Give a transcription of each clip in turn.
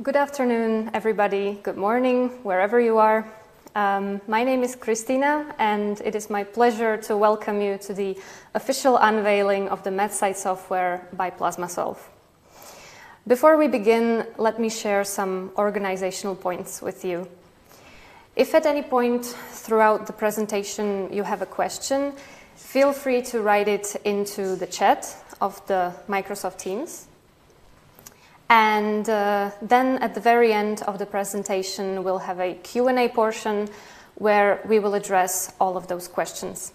Good afternoon, everybody. Good morning, wherever you are. My name is Christina, and it is my pleasure to welcome you to the official unveiling of the MatSight software by PlasmaSolve. Before we begin, let me share some organizational points with you. If at any point throughout the presentation you have a question, feel free to write it into the chat of the Microsoft Teams. And then at the very end of the presentation, we'll have a Q&A portion where we will address all of those questions.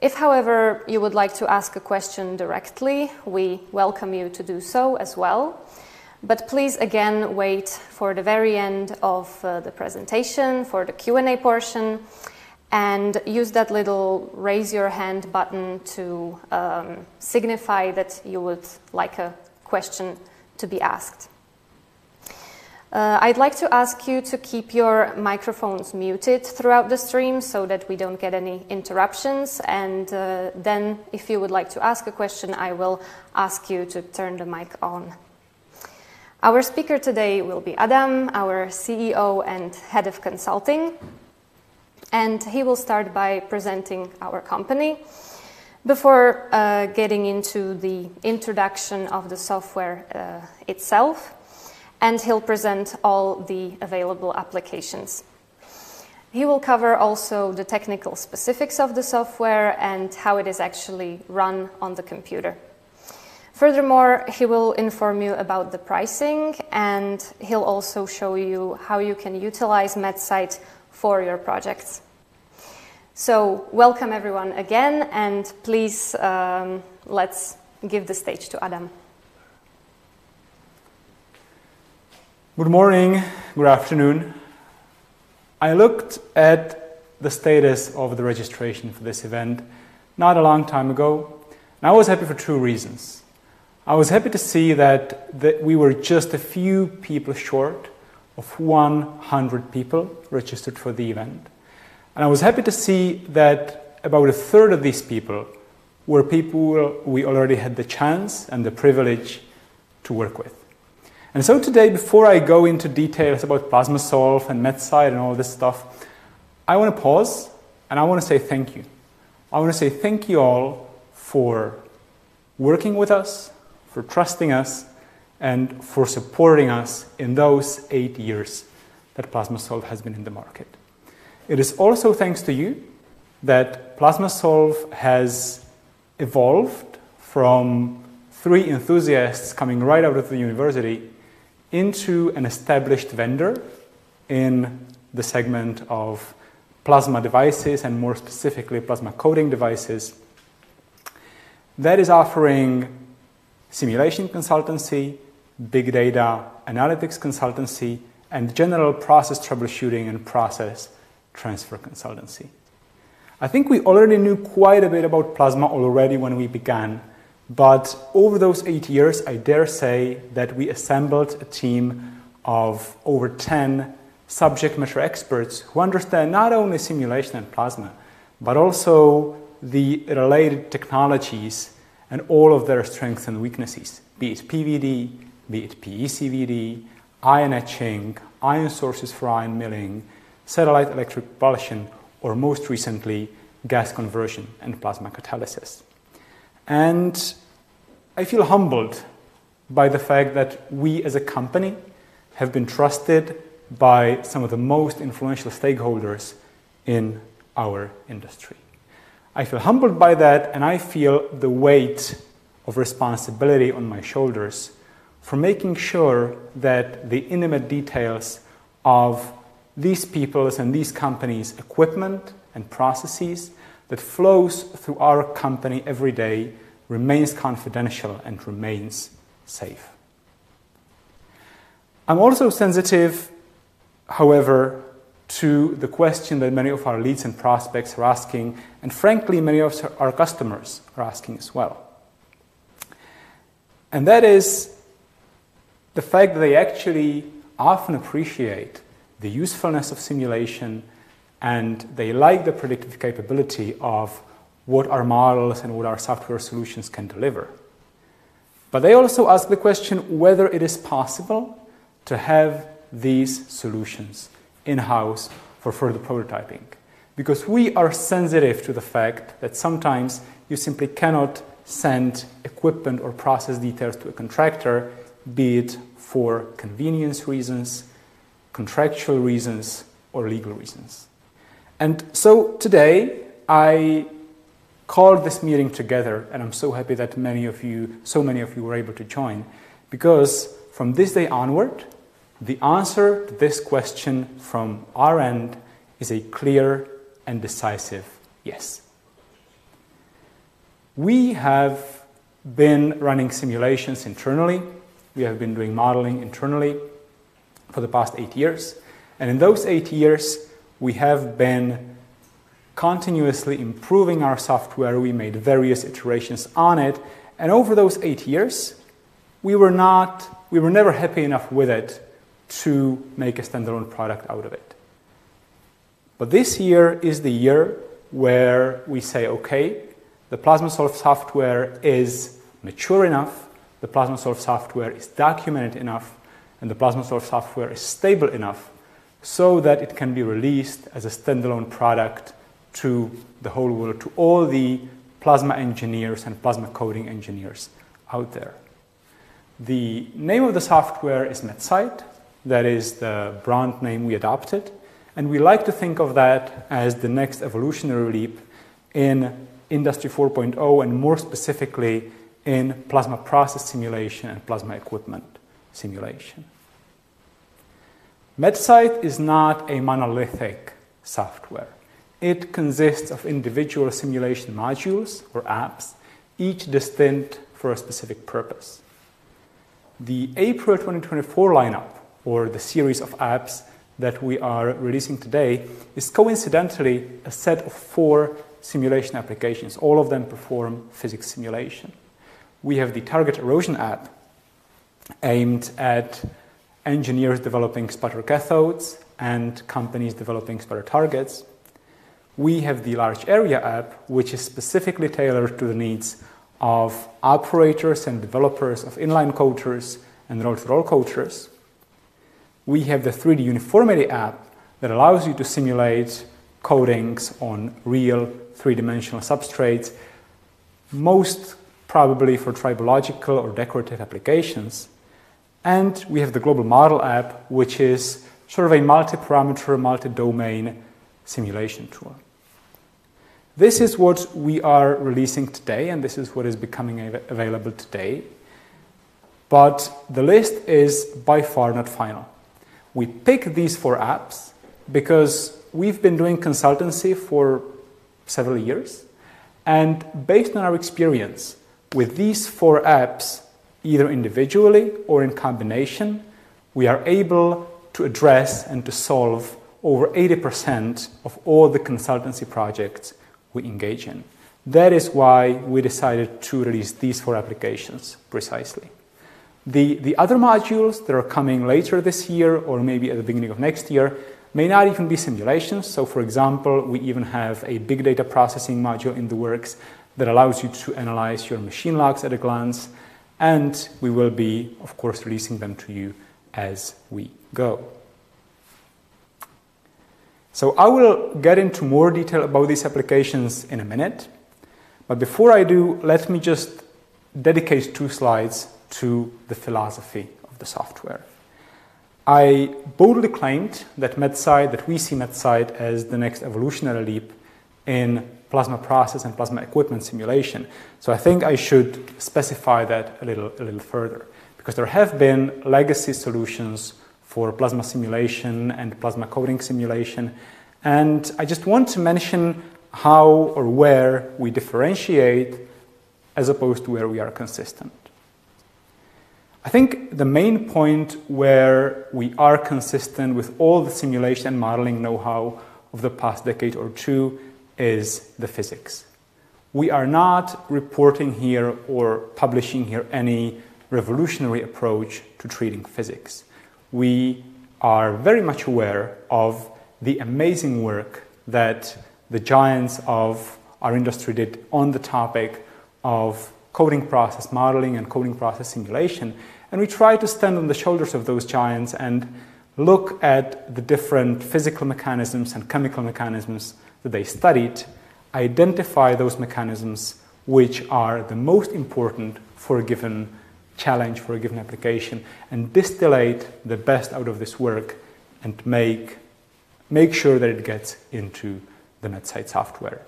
If, however, you would like to ask a question directly, we welcome you to do so as well. But please, again, wait for the very end of the presentation, for the Q&A portion, and use that little raise your hand button to signify that you would like a question to be asked. I'd like to ask you to keep your microphones muted throughout the stream so that we don't get any interruptions. And then, if you would like to ask a question, I will ask you to turn the mic on. Our speaker today will be Adam, our CEO and head of consulting. And he will start by presenting our company before getting into the introduction of the software itself, and he'll present all the available applications. He will cover also the technical specifics of the software and how it is actually run on the computer. Furthermore, he will inform you about the pricing, and he'll also show you how you can utilize MatSight for your projects. So, welcome everyone again, and please, let's give the stage to Adam. Good morning, good afternoon. I looked at the status of the registration for this event not a long time ago, and I was happy for two reasons. I was happy to see that we were just a few people short of 100 people registered for the event. And I was happy to see that about a third of these people were people we already had the chance and the privilege to work with. And so today, before I go into details about PlasmaSolve and MatSight and all this stuff, I want to pause and I want to say thank you. I want to say thank you all for working with us, for trusting us, and for supporting us in those 8 years that PlasmaSolve has been in the market. It is also thanks to you that PlasmaSolve has evolved from 3 enthusiasts coming right out of the university into an established vendor in the segment of plasma devices, and more specifically plasma coating devices, that is offering simulation consultancy, big data analytics consultancy, and general process troubleshooting and process transfer consultancy. I think we already knew quite a bit about plasma already when we began, but over those 8 years, I dare say that we assembled a team of over 10 subject matter experts who understand not only simulation and plasma, but also the related technologies and all of their strengths and weaknesses, be it PVD, be it PECVD, ion etching, ion sources for ion milling, satellite electric propulsion, or most recently, gas conversion and plasma catalysis. And I feel humbled by the fact that we as a company have been trusted by some of the most influential stakeholders in our industry. I feel humbled by that, and I feel the weight of responsibility on my shoulders for making sure that the intimate details of these people's and these companies' equipment and processes that flows through our company every day remains confidential and remains safe. I'm also sensitive, however, to the question that many of our leads and prospects are asking, and frankly, many of our customers are asking as well. And that is the fact that they actually often appreciate the usefulness of simulation, and they like the predictive capability of what our models and what our software solutions can deliver. But they also ask the question whether it is possible to have these solutions in-house for further prototyping. Because we are sensitive to the fact that sometimes you simply cannot send equipment or process details to a contractor, be it for convenience reasons, contractual reasons, or legal reasons. And so today, I called this meeting together, and I'm so happy that so many of you were able to join, because from this day onward, the answer to this question from our end is a clear and decisive yes. We have been running simulations internally. We have been doing modeling internally for the past 8 years. And in those 8 years, we have been continuously improving our software. We made various iterations on it. And over those 8 years, we were never happy enough with it to make a standalone product out of it. But this year is the year where we say, okay, the PlasmaSolve software is mature enough, the PlasmaSolve software is documented enough, and the PlasmaSolve software is stable enough so that it can be released as a standalone product to the whole world, to all the plasma engineers and plasma coding engineers out there. The name of the software is MatSight. That is the brand name we adopted. And we like to think of that as the next evolutionary leap in Industry 4.0, and more specifically in plasma process simulation and plasma equipment simulation. MatSight is not a monolithic software. It consists of individual simulation modules or apps, each distinct for a specific purpose. The April 2024 lineup, or the series of apps that we are releasing today, is coincidentally a set of 4 simulation applications. All of them perform physics simulation. We have the Target Erosion App, aimed at engineers developing sputter cathodes and companies developing sputter targets. We have the Large Area App, which is specifically tailored to the needs of operators and developers of inline coaters and roll-to-roll coaters. We have the 3D Uniformity app that allows you to simulate coatings on real 3-dimensional substrates, most probably for tribological or decorative applications. And we have the Global Model App, which is sort of a multi-parameter, multi-domain simulation tool. This is what we are releasing today, and this is what is becoming available today. But the list is by far not final. We pick these 4 apps because we've been doing consultancy for several years, and based on our experience with these 4 apps, either individually or in combination, we are able to address and to solve over 80% of all the consultancy projects we engage in. That is why we decided to release these 4 applications precisely. The other modules that are coming later this year or maybe at the beginning of next year may not even be simulations. So for example, we even have a big data processing module in the works that allows you to analyze your machine logs at a glance, and we will be, of course, releasing them to you as we go. So I will get into more detail about these applications in a minute, but before I do, let me just dedicate 2 slides to the philosophy of the software. I boldly claimed that we see MatSight as the next evolutionary leap in plasma process and plasma equipment simulation. So I think I should specify that a little further, because there have been legacy solutions for plasma simulation and plasma coding simulation, and I just want to mention how or where we differentiate as opposed to where we are consistent. I think the main point where we are consistent with all the simulation and modeling know-how of the past decade or 2 is the physics. We are not reporting here or publishing here any revolutionary approach to treating physics. We are very much aware of the amazing work that the giants of our industry did on the topic of coding process modeling and coding process simulation. And we try to stand on the shoulders of those giants and look at the different physical mechanisms and chemical mechanisms that they studied, identify those mechanisms which are the most important for a given challenge, for a given application, and distillate the best out of this work and make sure that it gets into the MatSight software.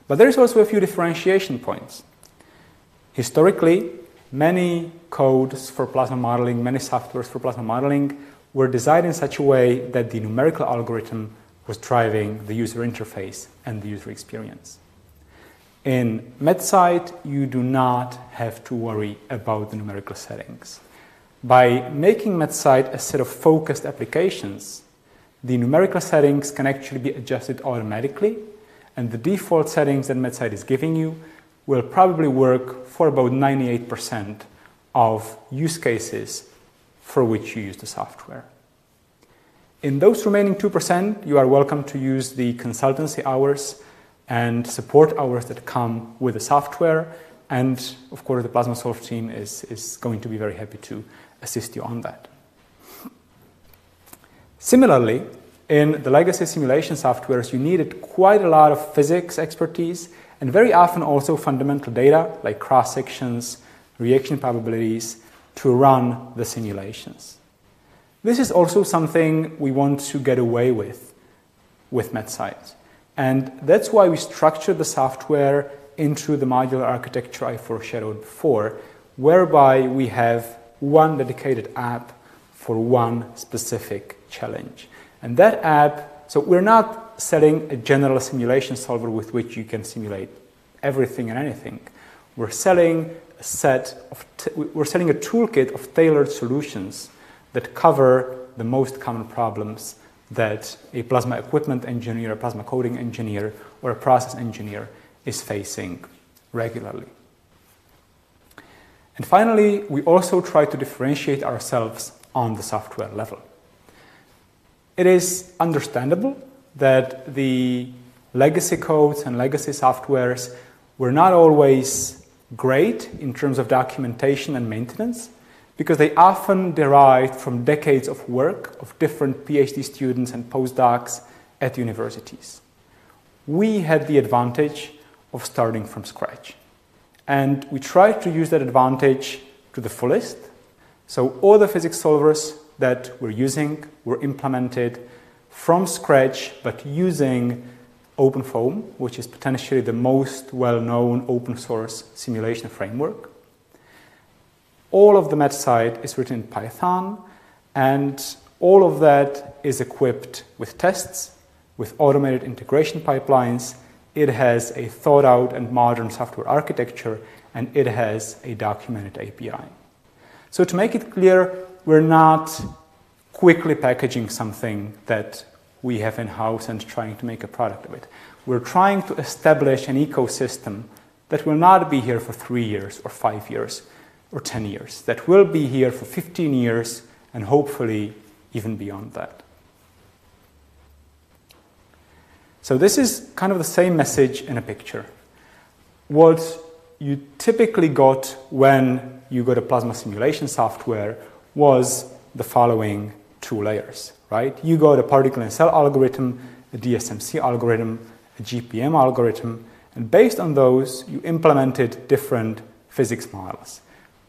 But there is also a few differentiation points. Historically, many codes for plasma modeling, many softwares for plasma modeling were designed in such a way that the numerical algorithm was driving the user interface and the user experience. In MatSight, you do not have to worry about the numerical settings. By making MatSight a set of focused applications, the numerical settings can actually be adjusted automatically, and the default settings that MatSight is giving you will probably work for about 98% of use cases for which you use the software. In those remaining 2%, you are welcome to use the consultancy hours and support hours that come with the software, and of course the PlasmaSolve team is going to be very happy to assist you on that. Similarly, in the legacy simulation softwares, you needed quite a lot of physics expertise and very often also fundamental data like cross-sections, reaction probabilities to run the simulations. This is also something we want to get away with MatSight. And that's why we structured the software into the modular architecture I foreshadowed before, whereby we have one dedicated app for one specific challenge. And that app, so we're not selling a general simulation solver with which you can simulate everything and anything. We're selling a toolkit of tailored solutions that cover the most common problems that a plasma equipment engineer, a plasma coating engineer, or a process engineer is facing regularly. And finally, we also try to differentiate ourselves on the software level. It is understandable that the legacy codes and legacy softwares were not always great in terms of documentation and maintenance, because they often derived from decades of work of different PhD students and postdocs at universities. We had the advantage of starting from scratch, and we tried to use that advantage to the fullest. So all the physics solvers that we're using were implemented from scratch, but using OpenFOAM, which is potentially the most well-known open source simulation framework. All of the MatSight is written in Python, and all of that is equipped with tests, with automated integration pipelines. It has a thought-out and modern software architecture, and it has a documented API. So to make it clear, we're not quickly packaging something that we have in-house and trying to make a product of it. We're trying to establish an ecosystem that will not be here for 3 years or 5 years or 10 years, that will be here for 15 years and hopefully even beyond that. So this is kind of the same message in a picture. What you typically got when you got a plasma simulation software was the following 2 layers, right? You got a particle and cell algorithm, a DSMC algorithm, a GPM algorithm, and based on those, you implemented different physics models.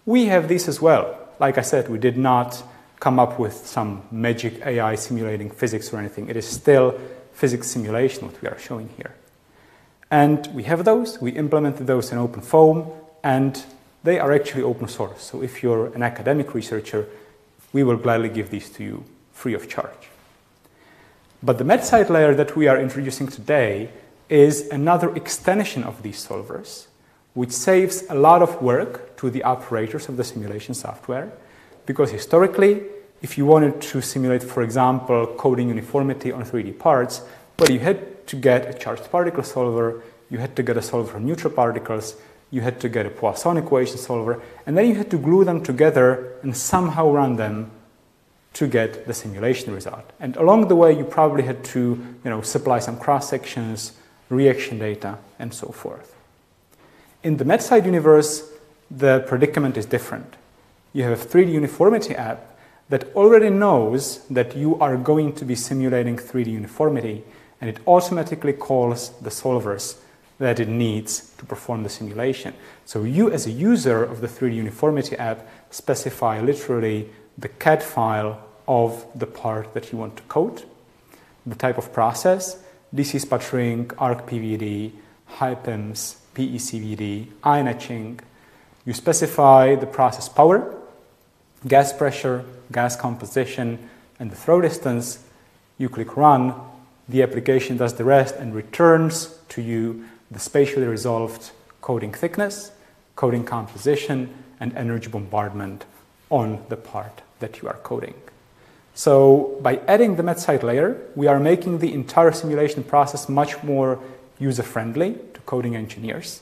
We have these as well. Like I said, we did not come up with some magic AI simulating physics or anything. It is still physics simulation, what we are showing here. And we have those. We implemented those in OpenFOAM, and they are actually open source. So if you're an academic researcher, we will gladly give these to you free of charge. But the MatSight layer that we are introducing today is another extension of these solvers, which saves a lot of work to the operators of the simulation software, because historically, if you wanted to simulate, for example, coating uniformity on 3D parts, well, you had to get a charged particle solver, you had to get a solver for neutral particles, you had to get a Poisson equation solver, and then you had to glue them together and somehow run them to get the simulation result. And along the way, you probably had to, supply some cross-sections, reaction data, and so forth. In the MatSight universe, the predicament is different. you have a 3D uniformity app that already knows that you are going to be simulating 3D uniformity, and it automatically calls the solvers that it needs to perform the simulation. So you, as a user of the 3D uniformity app, specify literally the CAD file of the part that you want to code, the type of process, DC sputtering, arc PVD, high PIMS, PECVD, ion etching. You specify the process power, gas pressure, gas composition, and the throw distance. You click run, the application does the rest and returns to you the spatially resolved coating thickness, coating composition, and energy bombardment on the part that you are coding. So by adding the MatSight layer, we are making the entire simulation process much more user-friendly to coding engineers.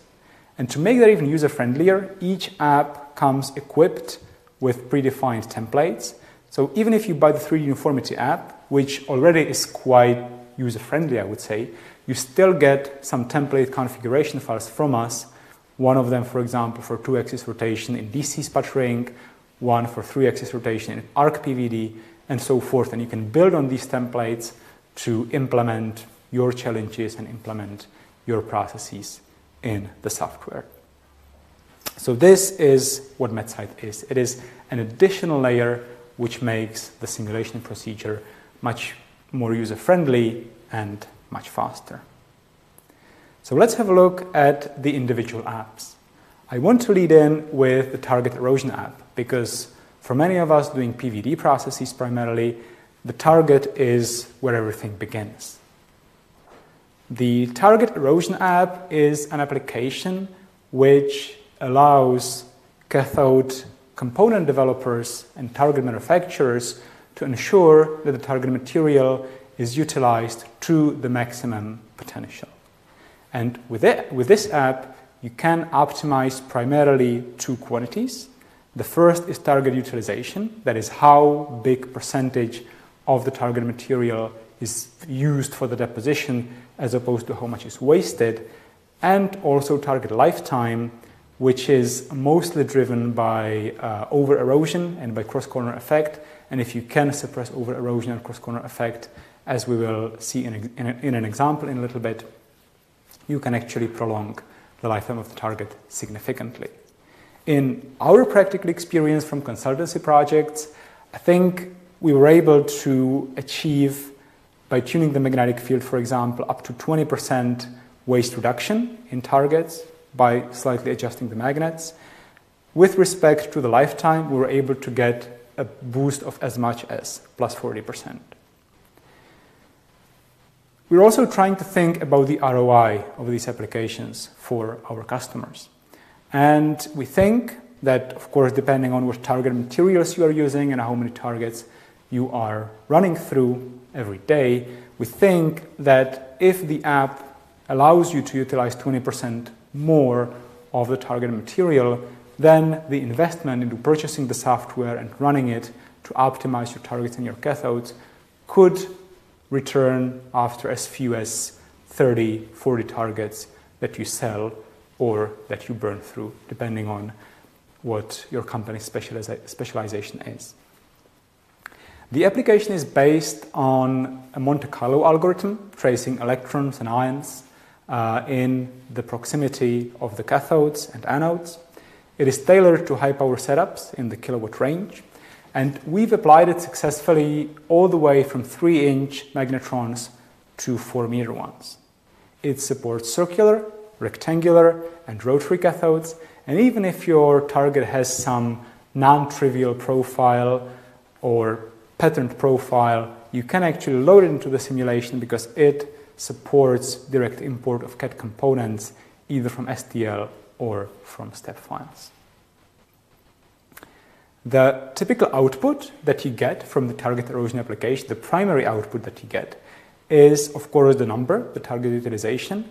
And to make that even user-friendlier, each app comes equipped with predefined templates. So even if you buy the 3D Uniformity app, which already is quite user-friendly, I would say, you still get some template configuration files from us. One of them, for example, for 2-axis rotation in DC sputtering, one for 3-axis rotation in arc PVD, and so forth. And you can build on these templates to implement your challenges and implement your processes in the software. So this is what MatSight is. It is an additional layer which makes the simulation procedure much more user-friendly and much faster. So let's have a look at the individual apps. I want to lead in with the Target Erosion app because for many of us doing PVD processes primarily, the target is where everything begins. The Target Erosion app is an application which allows cathode component developers and target manufacturers to ensure that the target material is utilized to the maximum potential. And with this app, you can optimize primarily two quantities. The first is target utilization, that is how big percentage of the target material is used for the deposition as opposed to how much is wasted, and also target lifetime, which is mostly driven by over-erosion and by cross-corner effect. And if you can suppress over-erosion and cross-corner effect, as we will see in an example in a little bit, you can actually prolong the lifetime of the target significantly. In our practical experience from consultancy projects, I think we were able to achieve, by tuning the magnetic field, for example, up to 20% waste reduction in targets by slightly adjusting the magnets. With respect to the lifetime, we were able to get a boost of as much as plus 40%. We're also trying to think about the ROI of these applications for our customers. And we think that, of course, depending on what target materials you are using and how many targets you are running through every day, we think that if the app allows you to utilize 20% more of the target material, then the investment into purchasing the software and running it to optimize your targets and your cathodes could return after as few as 30, 40 targets that you sell or that you burn through, depending on what your company's specialization is. The application is based on a Monte Carlo algorithm tracing electrons and ions in the proximity of the cathodes and anodes. It is tailored to high-power setups in the kilowatt range, and we've applied it successfully all the way from 3-inch magnetrons to 4-meter ones. It supports circular, rectangular, and rotary cathodes, and even if your target has some non-trivial profile or patterned profile, you can actually load it into the simulation because it supports direct import of CAD components either from STL or from step files. The typical output that you get from the target erosion application, the primary output that you get, is of course the number, the target utilization,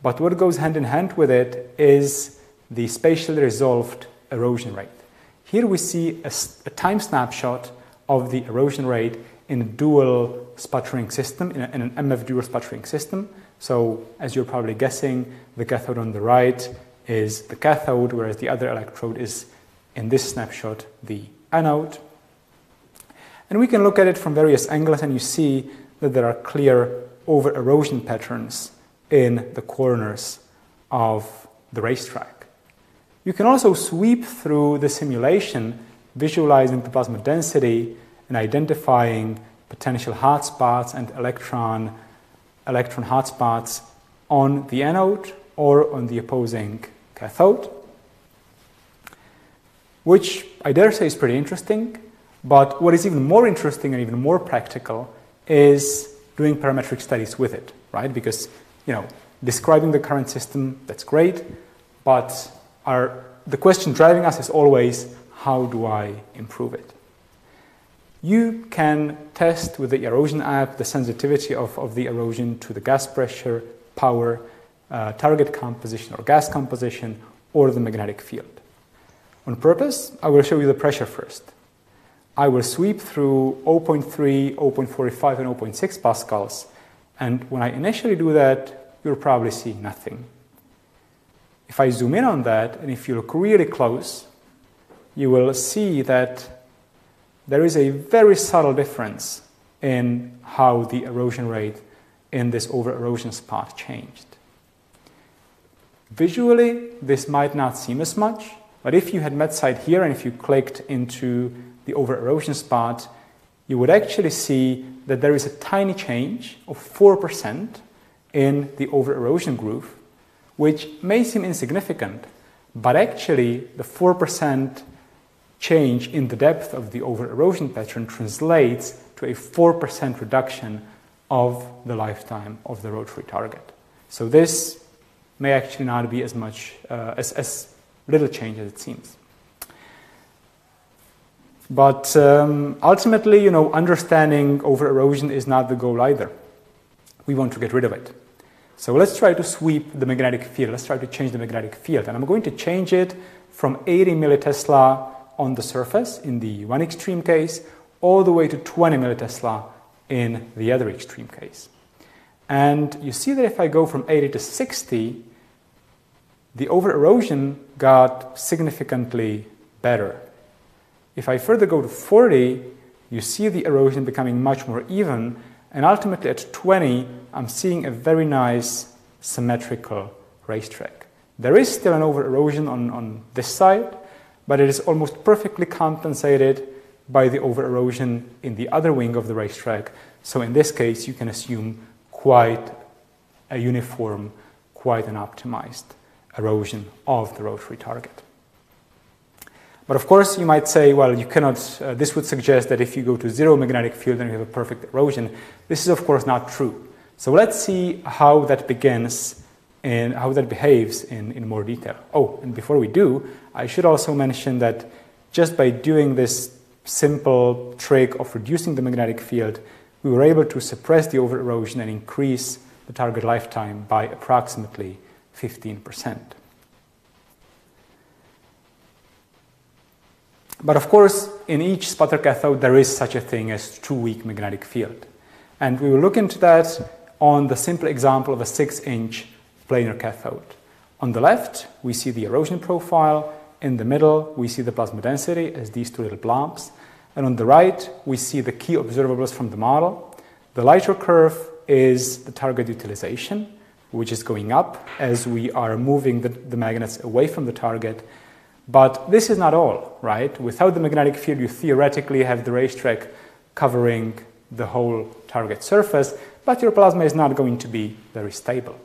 but what goes hand in hand with it is the spatially resolved erosion rate. Here we see a time snapshot of the erosion rate in a dual sputtering system, in an MF dual sputtering system. So as you're probably guessing, the cathode on the right is the cathode, whereas the other electrode is in this snapshot, the anode. And we can look at it from various angles, and you see that there are clear over-erosion patterns in the corners of the racetrack. You can also sweep through the simulation, visualizing the plasma density and identifying potential hotspots and electron hotspots on the anode or on the opposing cathode, which I dare say is pretty interesting. But what is even more interesting and even more practical is doing parametric studies with it, right? Because, describing the current system, that's great, but the question driving us is always, how do I improve it? You can test with the erosion app the sensitivity of the erosion to the gas pressure, power, target composition or gas composition, or the magnetic field. On purpose, I will show you the pressure first. I will sweep through 0.3, 0.45, and 0.6 pascals, and when I initially do that, you'll probably see nothing. If I zoom in on that, and if you look really close, you will see that there is a very subtle difference in how the erosion rate in this over-erosion spot changed. Visually, this might not seem as much, but if you had MatSight here and if you clicked into the over-erosion spot, you would actually see that there is a tiny change of 4% in the over-erosion groove, which may seem insignificant, but actually the 4% change in the depth of the over-erosion pattern translates to a 4% reduction of the lifetime of the rotary target. So this may actually not be as much, as little change as it seems. But ultimately, understanding over-erosion is not the goal either. We want to get rid of it. So let's try to sweep the magnetic field. Let's try to change the magnetic field. And I'm going to change it from 80 millitesla on the surface in the one extreme case, all the way to 20 millitesla in the other extreme case. And you see that if I go from 80 to 60, the over-erosion got significantly better. If I further go to 40, you see the erosion becoming much more even, and ultimately at 20, I'm seeing a very nice symmetrical racetrack. There is still an over-erosion on this side, but it is almost perfectly compensated by the over-erosion in the other wing of the racetrack. So in this case, you can assume quite a uniform, quite an optimized erosion of the rotary target. But of course, you might say, well, you cannot, this would suggest that if you go to zero magnetic field, then you have a perfect erosion. This is, of course, not true. So let's see how that begins and how that behaves in more detail. Oh, and before we do, I should also mention that just by doing this simple trick of reducing the magnetic field, we were able to suppress the over-erosion and increase the target lifetime by approximately 15%. But of course, in each sputter cathode, there is such a thing as too weak magnetic field. And we will look into that on the simple example of a 6-inch planar cathode. On the left, we see the erosion profile. In the middle, we see the plasma density as these two little blobs. And on the right, we see the key observables from the model. The lighter curve is the target utilization, which is going up as we are moving the magnets away from the target. But this is not all, right? Without the magnetic field, you theoretically have the racetrack covering the whole target surface, but your plasma is not going to be very stable.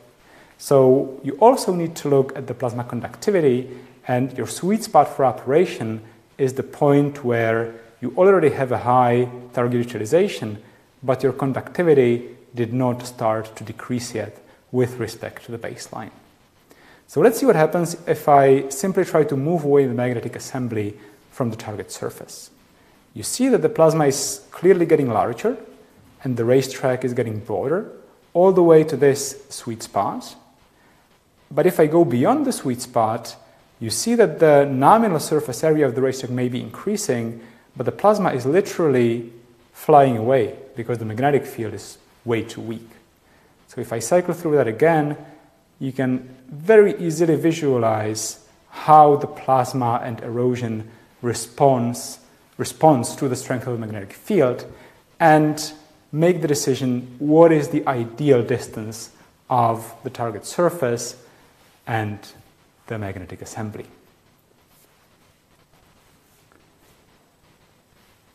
So you also need to look at the plasma conductivity, and your sweet spot for operation is the point where you already have a high target utilization, but your conductivity did not start to decrease yet with respect to the baseline. So let's see what happens if I simply try to move away the magnetic assembly from the target surface. You see that the plasma is clearly getting larger and the racetrack is getting broader all the way to this sweet spot. But if I go beyond the sweet spot, you see that the nominal surface area of the racetrack may be increasing, but the plasma is literally flying away because the magnetic field is way too weak. So if I cycle through that again, you can very easily visualize how the plasma and erosion response to the strength of the magnetic field and make the decision what is the ideal distance of the target surface and the magnetic assembly.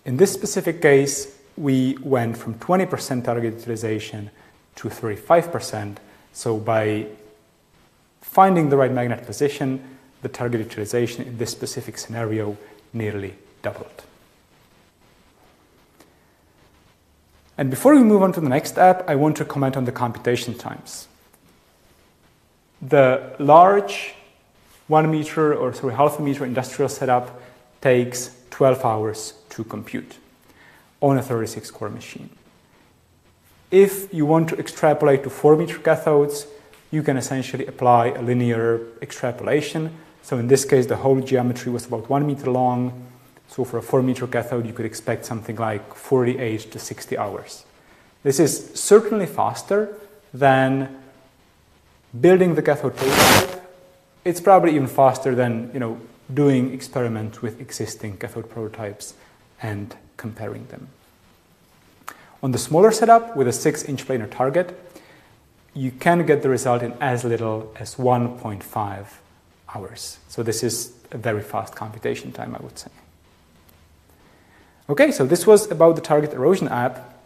In this specific case, we went from 20% target utilization to 35%. So by finding the right magnet position, the target utilization in this specific scenario nearly doubled. And before we move on to the next step, I want to comment on the computation times. The large 1 meter or half a meter industrial setup takes 12 hours to compute on a 36-core machine. If you want to extrapolate to 4-meter cathodes, you can essentially apply a linear extrapolation. So in this case, the whole geometry was about 1 meter long. So for a 4-meter cathode, you could expect something like 48 to 60 hours. This is certainly faster than building the cathode prototype. It's probably even faster than doing experiments with existing cathode prototypes and comparing them. On the smaller setup with a 6-inch planar target, you can get the result in as little as 1.5 hours. So this is a very fast computation time, I would say. Okay, so this was about the Target Erosion App,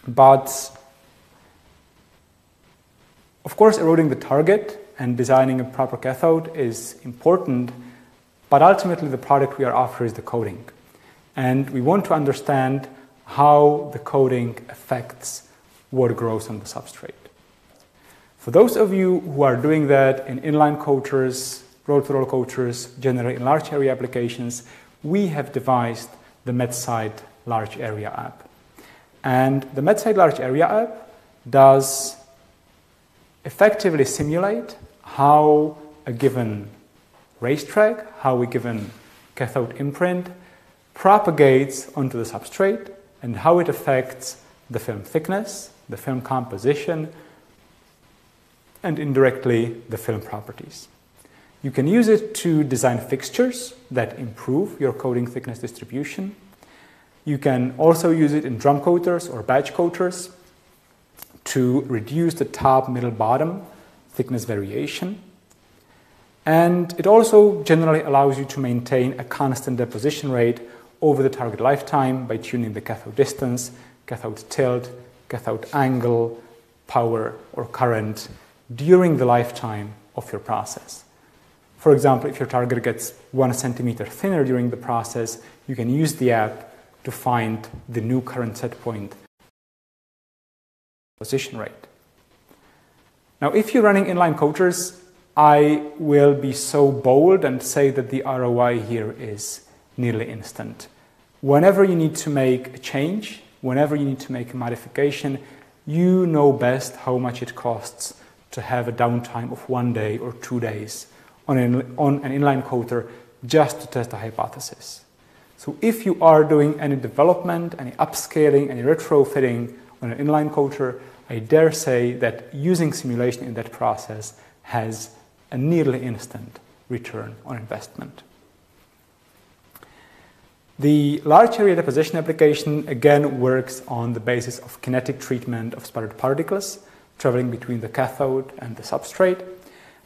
but of course eroding the target and designing a proper cathode is important, but ultimately the product we are after is the coating. And we want to understand how the coating affects what grows on the substrate. For those of you who are doing that in inline coaters, roll-to-roll coaters, generally in large area applications, we have devised the MatSight Large Area App. And the MatSight Large Area App does effectively simulate how a given racetrack, how a given cathode imprint propagates onto the substrate and how it affects the film thickness, the film composition, and indirectly the film properties. You can use it to design fixtures that improve your coating thickness distribution. You can also use it in drum coaters or batch coaters to reduce the top, middle, bottom thickness variation. And it also generally allows you to maintain a constant deposition rate over the target lifetime by tuning the cathode distance, cathode tilt, cathode angle, power, or current during the lifetime of your process. For example, if your target gets 1 centimeter thinner during the process, you can use the app to find the new current set point position rate. Now, if you're running inline coaters, I will be so bold and say that the ROI here is nearly instant. Whenever you need to make a change, whenever you need to make a modification, you know best how much it costs to have a downtime of 1 day or 2 days on an inline coater just to test a hypothesis. So if you are doing any development, any upscaling, any retrofitting on an inline coater, I dare say that using simulation in that process has a nearly instant return on investment. The large area deposition application again works on the basis of kinetic treatment of sputtered particles traveling between the cathode and the substrate,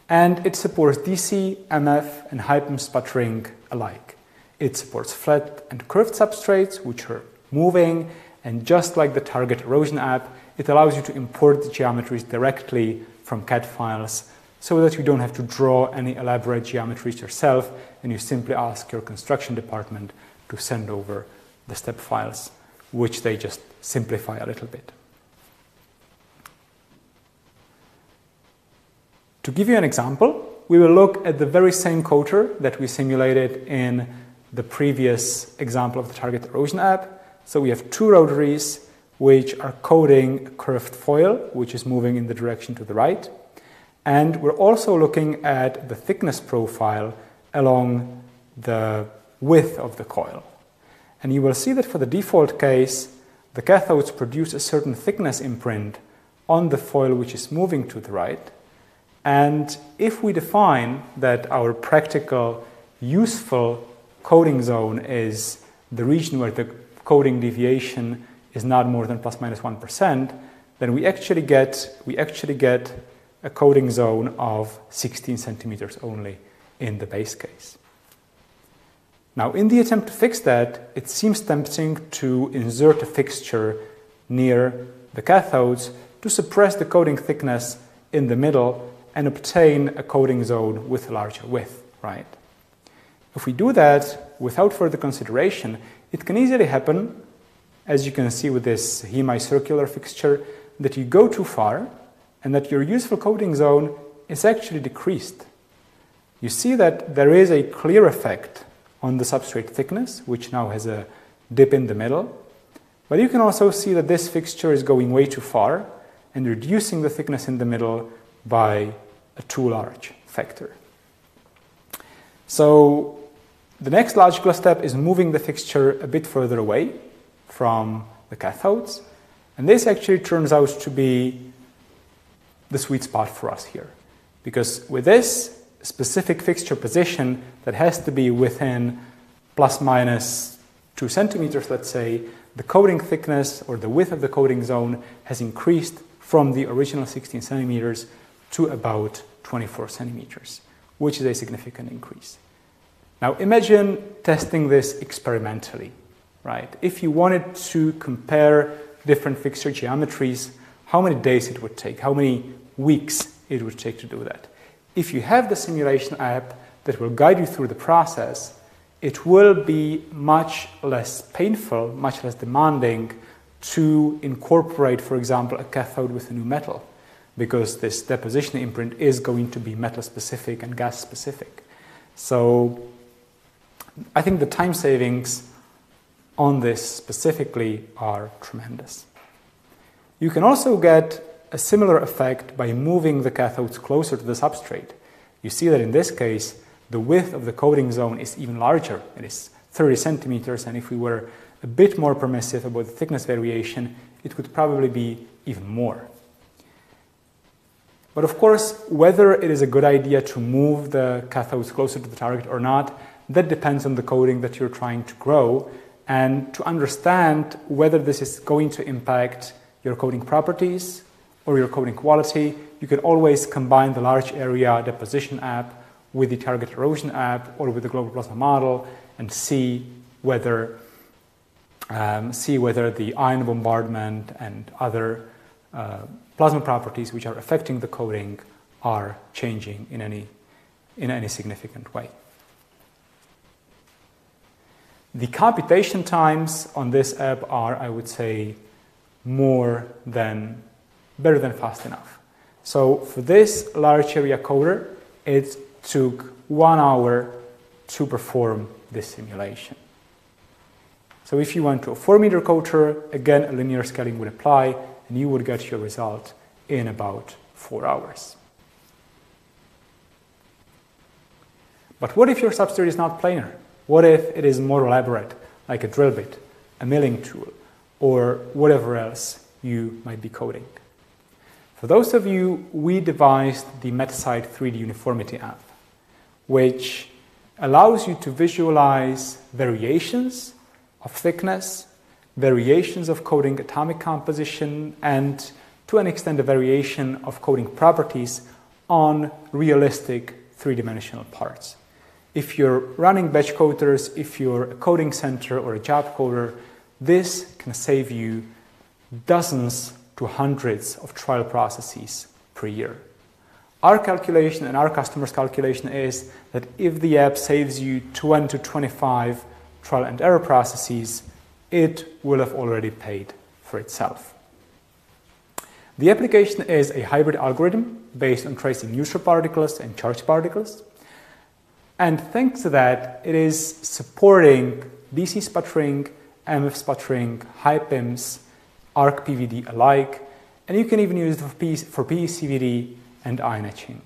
and it supports DC, MF, and HIPM sputtering alike. It supports flat and curved substrates which are moving, and just like the Target Erosion App, it allows you to import the geometries directly from CAD files so that you don't have to draw any elaborate geometries yourself, and you simply ask your construction department to send over the step files, which they just simplify a little bit. To give you an example, we will look at the very same coater that we simulated in the previous example of the Target Erosion App. So we have 2 rotaries which are coating a curved foil, which is moving in the direction to the right. And we're also looking at the thickness profile along the width of the coil. And you will see that for the default case, the cathodes produce a certain thickness imprint on the foil which is moving to the right. And if we define that our practical, useful coating zone is the region where the coating deviation is not more than plus minus 1%, then we actually get a coating zone of 16 centimeters only in the base case. Now, in the attempt to fix that, it seems tempting to insert a fixture near the cathodes to suppress the coating thickness in the middle and obtain a coating zone with a larger width, right? If we do that without further consideration, it can easily happen, as you can see with this hemicircular fixture, that you go too far and that your useful coating zone is actually decreased. You see that there is a clear effect on the substrate thickness, which now has a dip in the middle. But you can also see that this fixture is going way too far and reducing the thickness in the middle by a too large factor. So the next logical step is moving the fixture a bit further away from the cathodes. And this actually turns out to be the sweet spot for us here. Because with this specific fixture position that has to be within plus minus 2 centimeters, let's say, the coating thickness or the width of the coating zone has increased from the original 16 centimeters to about 24 centimeters, which is a significant increase. Now imagine testing this experimentally, right? If you wanted to compare different fixture geometries, how many days it would take, how many weeks it would take to do that. If you have the simulation app that will guide you through the process, it will be much less painful, much less demanding to incorporate, for example, a cathode with a new metal, because this deposition imprint is going to be metal-specific and gas-specific. So I think the time savings on this specifically are tremendous. You can also get a similar effect by moving the cathodes closer to the substrate. You see that in this case, the width of the coating zone is even larger. It is 30 centimeters, and if we were a bit more permissive about the thickness variation, it would probably be even more. But of course, whether it is a good idea to move the cathodes closer to the target or not, that depends on the coating that you're trying to grow. And to understand whether this is going to impact your coating properties or your coating quality, you can always combine the large area deposition app with the Target Erosion app or with the Global Plasma model and see whether the ion bombardment and other plasma properties which are affecting the coating are changing in any significant way. The computation times on this app are, I would say, better than fast enough. So for this large area coater, it took 1 hour to perform this simulation. So if you went to a 4-meter coater, again, a linear scaling would apply, and you would get your result in about 4 hours. But what if your substrate is not planar? What if it is more elaborate, like a drill bit, a milling tool, or whatever else you might be coating? For those of you, we devised the MatSight 3D Uniformity app, which allows you to visualize variations of thickness, variations of coating atomic composition, and to an extent a variation of coating properties on realistic three-dimensional parts. If you're running batch coaters, if you're a coating center or a job coater, this can save you dozens to hundreds of trial processes per year. Our calculation and our customers' calculation is that if the app saves you 20 to 25 trial and error processes, it will have already paid for itself. The application is a hybrid algorithm based on tracing neutral particles and charged particles. And thanks to that, it is supporting DC sputtering, MF sputtering, high PIMs, arc PVD alike, and you can even use it for PECVD and ion etching.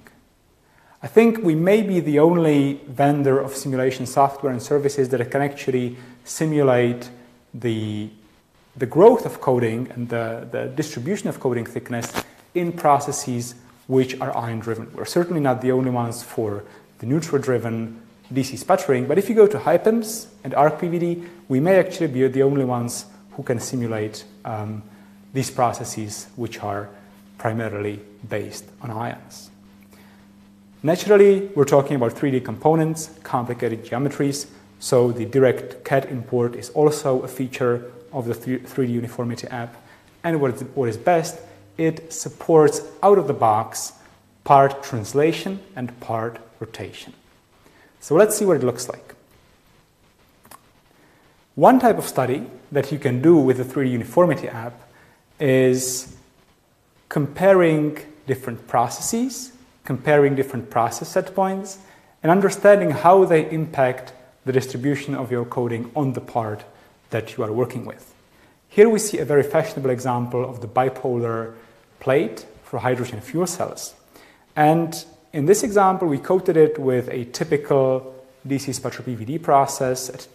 I think we may be the only vendor of simulation software and services that can actually simulate the growth of coating and the distribution of coating thickness in processes which are ion-driven. We're certainly not the only ones for the neutral-driven DC sputtering, but if you go to HiPIMS and ArcPVD, we may actually be the only ones who can simulate these processes, which are primarily based on ions. Naturally, we're talking about 3D components, complicated geometries, so the direct CAD import is also a feature of the 3D Uniformity app. And what is best, it supports out-of-the-box part translation and part rotation. So let's see what it looks like. One type of study that you can do with the 3D Uniformity app is comparing different processes, comparing different process set points, and understanding how they impact the distribution of your coding on the part that you are working with. Here we see a very fashionable example of the bipolar plate for hydrogen fuel cells. And in this example, we coated it with a typical DC sputter PVD process at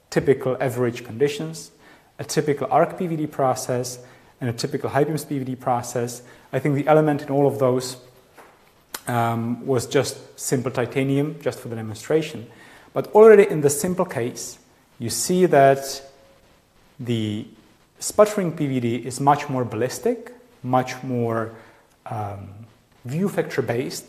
typical average conditions, a typical arc PVD process, and a typical HiPIMS PVD process. I think the element in all of those was just simple titanium, just for the demonstration. But already in the simple case, you see that the sputtering PVD is much more ballistic, much more view factor based,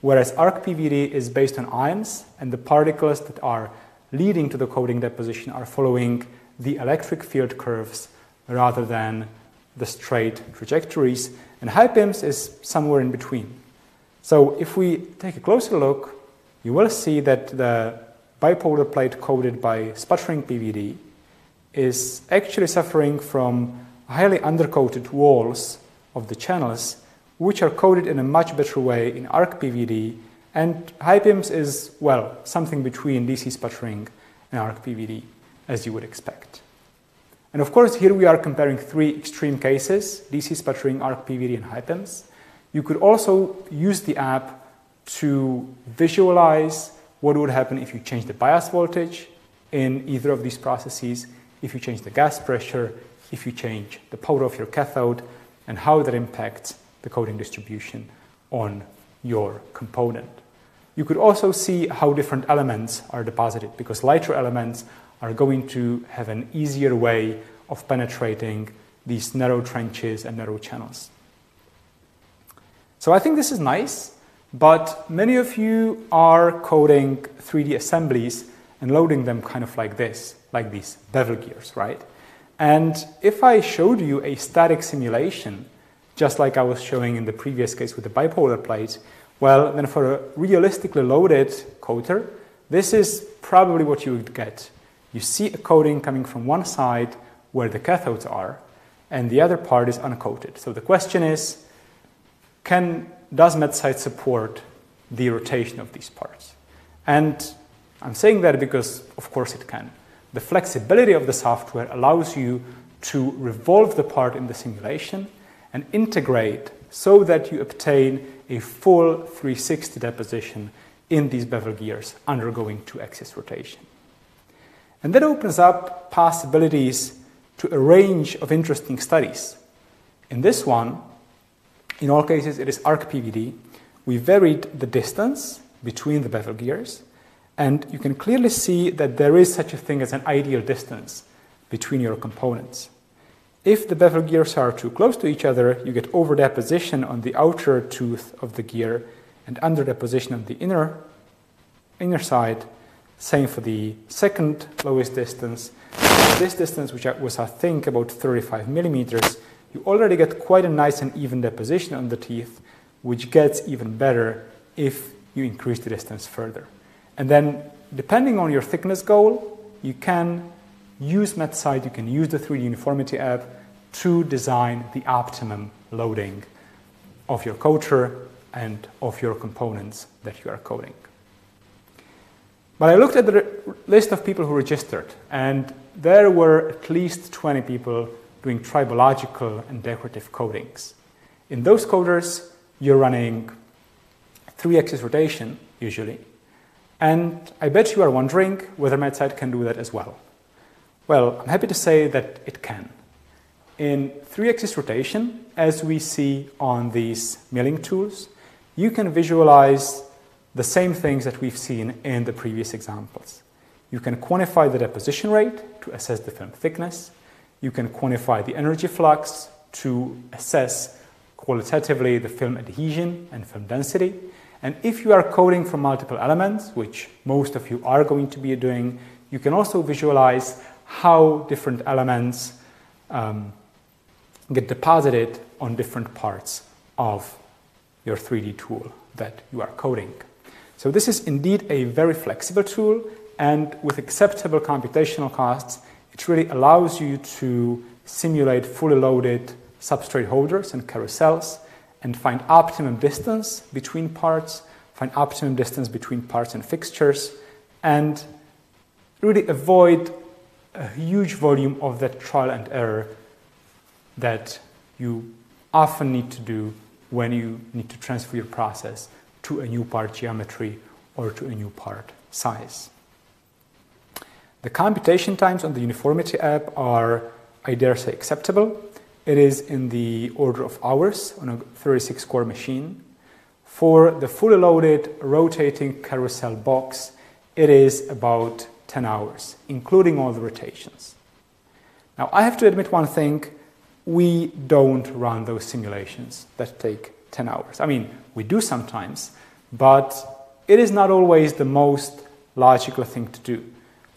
whereas arc PVD is based on ions, and the particles that are leading to the coating deposition are following the electric field curves rather than the straight trajectories, and HiPIMS is somewhere in between. So if we take a closer look, you will see that the bipolar plate coated by sputtering PVD is actually suffering from highly undercoated walls of the channels, which are coated in a much better way in arc PVD, and HiPIMS is, well, something between DC sputtering and arc PVD, as you would expect. And of course, here we are comparing three extreme cases, DC sputtering, arc PVD, and HiPIMS. You could also use the app to visualize what would happen if you change the bias voltage in either of these processes, if you change the gas pressure, if you change the power of your cathode, and how that impacts the coating distribution on your component. You could also see how different elements are deposited, because lighter elements are going to have an easier way of penetrating these narrow trenches and narrow channels. So I think this is nice, but many of you are coding 3D assemblies and loading them kind of like this, like these bevel gears, right? And if I showed you a static simulation, just like I was showing in the previous case with the bipolar plate, well, then for a realistically loaded coater, this is probably what you would get. You see a coating coming from one side where the cathodes are, and the other part is uncoated. So the question is, does MatSight support the rotation of these parts? And I'm saying that because, of course, it can. The flexibility of the software allows you to revolve the part in the simulation and integrate so that you obtain a full 360 deposition in these bevel gears undergoing 2-axis rotation. And that opens up possibilities to a range of interesting studies. In this one, in all cases, it is arc PVD. We varied the distance between the bevel gears, and you can clearly see that there is such a thing as an ideal distance between your components. If the bevel gears are too close to each other, you get over deposition on the outer tooth of the gear and under deposition on the inner side. Same for the second lowest distance. This distance, which was, I think, about 35 millimeters, you already get quite a nice and even deposition on the teeth, which gets even better if you increase the distance further. And then, depending on your thickness goal, you can use MatSight, you can use the 3D Uniformity app to design the optimum loading of your coater and of your components that you are coding. But I looked at the list of people who registered, and there were at least 20 people doing tribological and decorative coatings. In those coders, you're running 3-axis rotation, usually, and I bet you are wondering whether MatSight can do that as well. Well, I'm happy to say that it can. In 3-axis rotation, as we see on these milling tools, you can visualize the same things that we've seen in the previous examples. You can quantify the deposition rate to assess the film thickness. You can quantify the energy flux to assess qualitatively the film adhesion and film density. And if you are coding from multiple elements, which most of you are going to be doing, you can also visualize how different elements get deposited on different parts of your 3D tool that you are coding. So this is indeed a very flexible tool, and with acceptable computational costs, it really allows you to simulate fully loaded substrate holders and carousels and find optimum distance between parts, find optimum distance between parts and fixtures, and really avoid a huge volume of that trial and error that you often need to do when you need to transfer your process to a new part geometry or to a new part size. The computation times on the Uniformity app are, I dare say, acceptable. It is in the order of hours on a 36-core machine. For the fully loaded rotating carousel box, it is about 10 hours, including all the rotations. Now, I have to admit one thing. We don't run those simulations that take 10 hours. I mean, we do sometimes, but it is not always the most logical thing to do.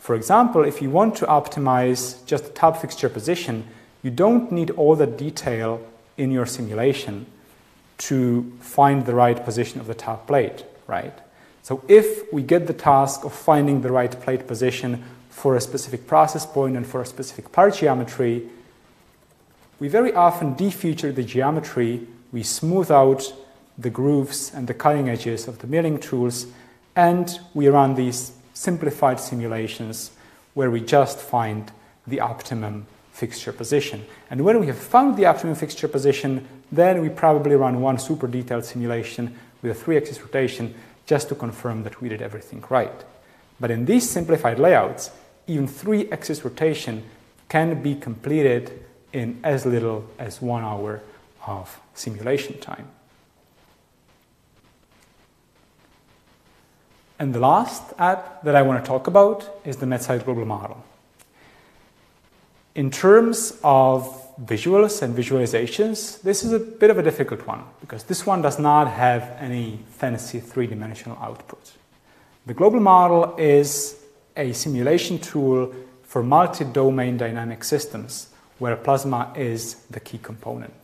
For example, if you want to optimize just the top fixture position, you don't need all the detail in your simulation to find the right position of the top plate, right? So if we get the task of finding the right plate position for a specific process point and for a specific part geometry, we very often defeature the geometry, we smooth out the grooves and the cutting edges of the milling tools, and we run these simplified simulations where we just find the optimum fixture position. And when we have found the optimum fixture position, then we probably run one super detailed simulation with a 3-axis rotation just to confirm that we did everything right. But in these simplified layouts, even 3-axis rotation can be completed in as little as 1 hour of simulation time. And the last app that I want to talk about is the MatSight Global Model. In terms of visuals and visualizations, this is a bit of a difficult one because this one does not have any fancy 3-dimensional output. The global model is a simulation tool for multi-domain dynamic systems where plasma is the key component.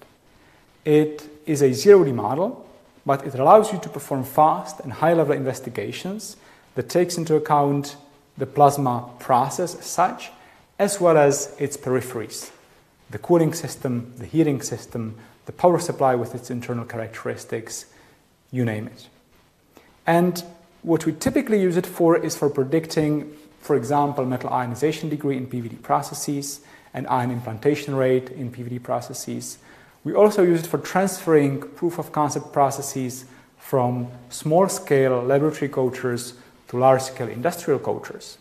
It is a 0D model, but it allows you to perform fast and high-level investigations that takes into account the plasma process as such, as well as its peripheries, the cooling system, the heating system, the power supply with its internal characteristics, you name it. And what we typically use it for is for predicting, for example, metal ionization degree in PVD processes and ion implantation rate in PVD processes. We also use it for transferring proof-of-concept processes from small-scale laboratory coaters to large-scale industrial coaters.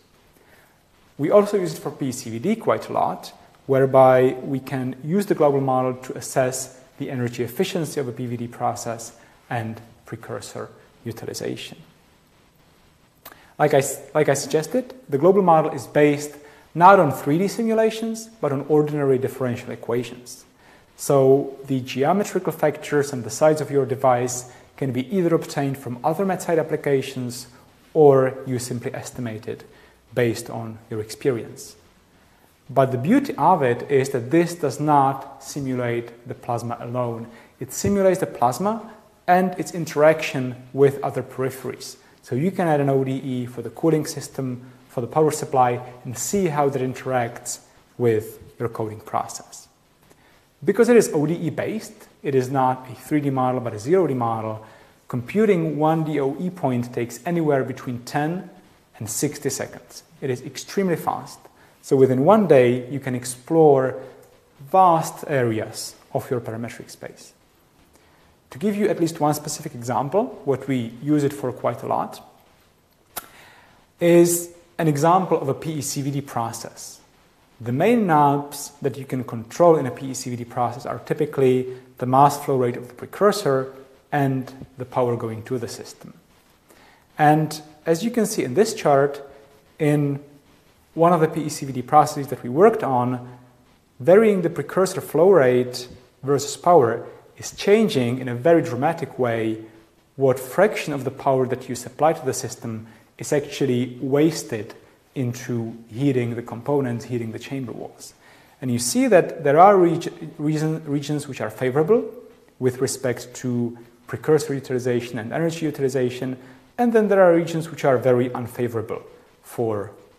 We also use it for PECVD quite a lot, whereby we can use the global model to assess the energy efficiency of a PVD process and precursor utilization. Like I suggested, the global model is based not on 3D simulations, but on ordinary differential equations. So the geometrical factors and the size of your device can be either obtained from other MatSight applications or you simply estimate it based on your experience. But the beauty of it is that this does not simulate the plasma alone. It simulates the plasma and its interaction with other peripheries. So you can add an ODE for the cooling system, for the power supply, and see how that interacts with your coding process. Because it is ODE based, it is not a 3D model but a 0D model, computing one DOE point takes anywhere between 10 and 60 seconds. It is extremely fast. So within 1 day, you can explore vast areas of your parametric space. To give you at least one specific example, what we use it for quite a lot, is an example of a PECVD process. The main knobs that you can control in a PECVD process are typically the mass flow rate of the precursor and the power going to the system. And as you can see in this chart, in one of the PECVD processes that we worked on, varying the precursor flow rate versus power is changing in a very dramatic way what fraction of the power that you supply to the system is actually wasted into heating the components, heating the chamber walls. And you see that there are regions which are favorable with respect to precursor utilization and energy utilization, and then there are regions which are very unfavorable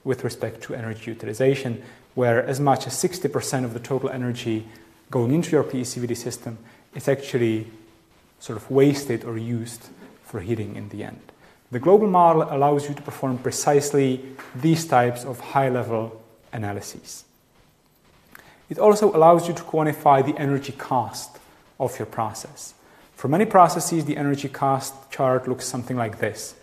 with respect to energy utilization, where as much as 60% of the total energy going into your PECVD system is actually sort of wasted or used for heating in the end. The global model allows you to perform precisely these types of high-level analyses. It also allows you to quantify the energy cost of your process. For many processes, the energy cost chart looks something like this.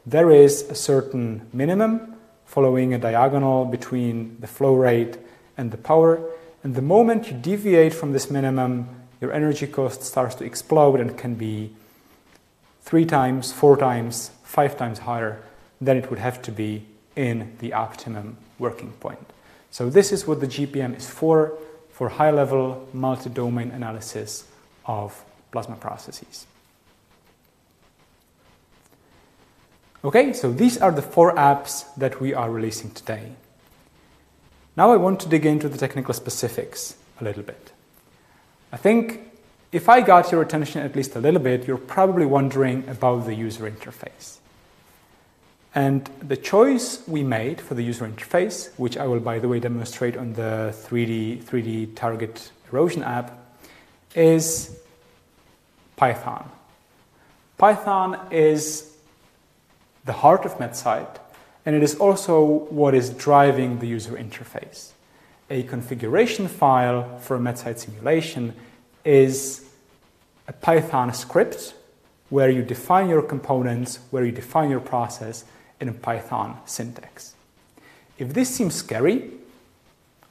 There is a certain minimum following a diagonal between the flow rate and the power, and the moment you deviate from this minimum, your energy cost starts to explode and can be 3 times, 4 times, 5 times higher than it would have to be in the optimum working point. So this is what the GPM is for high-level multi-domain analysis of plasma processes. Okay, so these are the 4 apps that we are releasing today. Now I want to dig into the technical specifics a little bit. I think if I got your attention at least a little bit, you're probably wondering about the user interface. And the choice we made for the user interface, which I will, by the way, demonstrate on the 3D Target Erosion App, is Python. Python is the heart of MatSight, and it is also what is driving the user interface. A configuration file for a MatSight simulation is a Python script where you define your components, where you define your process in a Python syntax. If this seems scary,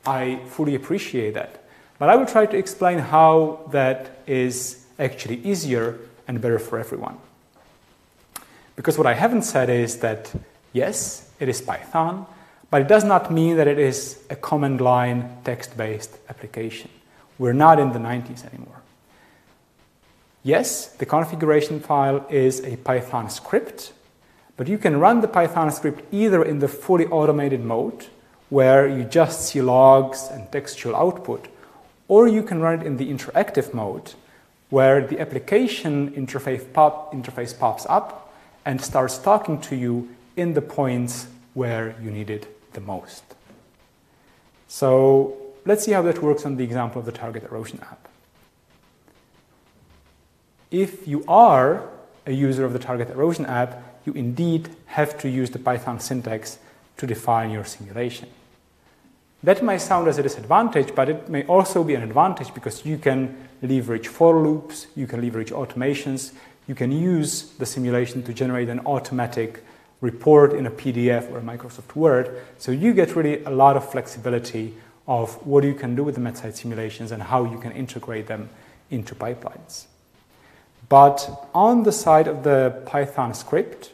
I fully appreciate that, but I will try to explain how that is actually easier and better for everyone. Because what I haven't said is that, yes, it is Python, but it does not mean that it is a command line text-based application. We're not in the 90s anymore. Yes, the configuration file is a Python script, but you can run the Python script either in the fully automated mode, where you just see logs and textual output, or you can run it in the interactive mode, where the application interface pops up and starts talking to you in the points where you need it the most. So let's see how that works on the example of the Target Erosion app. If you are a user of the Target Erosion app, you indeed have to use the Python syntax to define your simulation. That may sound as a disadvantage, but it may also be an advantage because you can leverage for loops, you can leverage automations, you can use the simulation to generate an automatic report in a PDF or a Microsoft Word. So you get really a lot of flexibility of what you can do with the MatSight simulations and how you can integrate them into pipelines. But on the side of the Python script,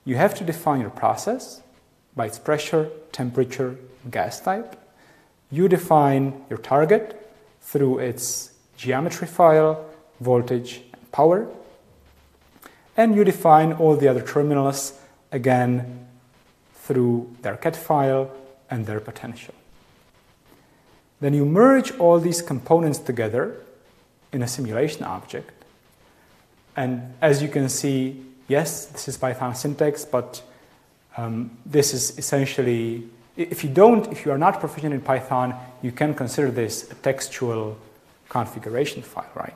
you have to define your process by its pressure, temperature, gas type. You define your target through its geometry file, voltage, and power. And you define all the other terminals, again, through their cat file and their potential. Then you merge all these components together in a simulation object. And as you can see, yes, this is Python syntax, but this is essentially, if you are not proficient in Python, you can consider this a textual configuration file, right?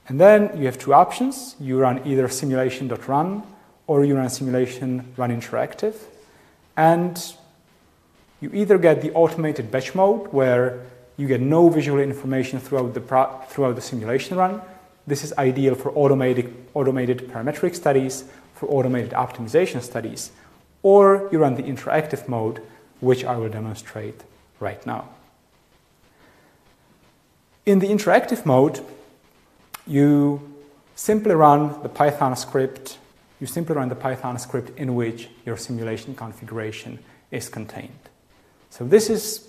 And then you have 2 options. You run either simulation.run or you run simulation run interactive. And you either get the automated batch mode, where you get no visual information throughout the simulation run. This is ideal for automated parametric studies, for automated optimization studies. Or you run the interactive mode, which I will demonstrate right now. In the interactive mode, you simply run the Python script you simply run the Python script in which your simulation configuration is contained. So this is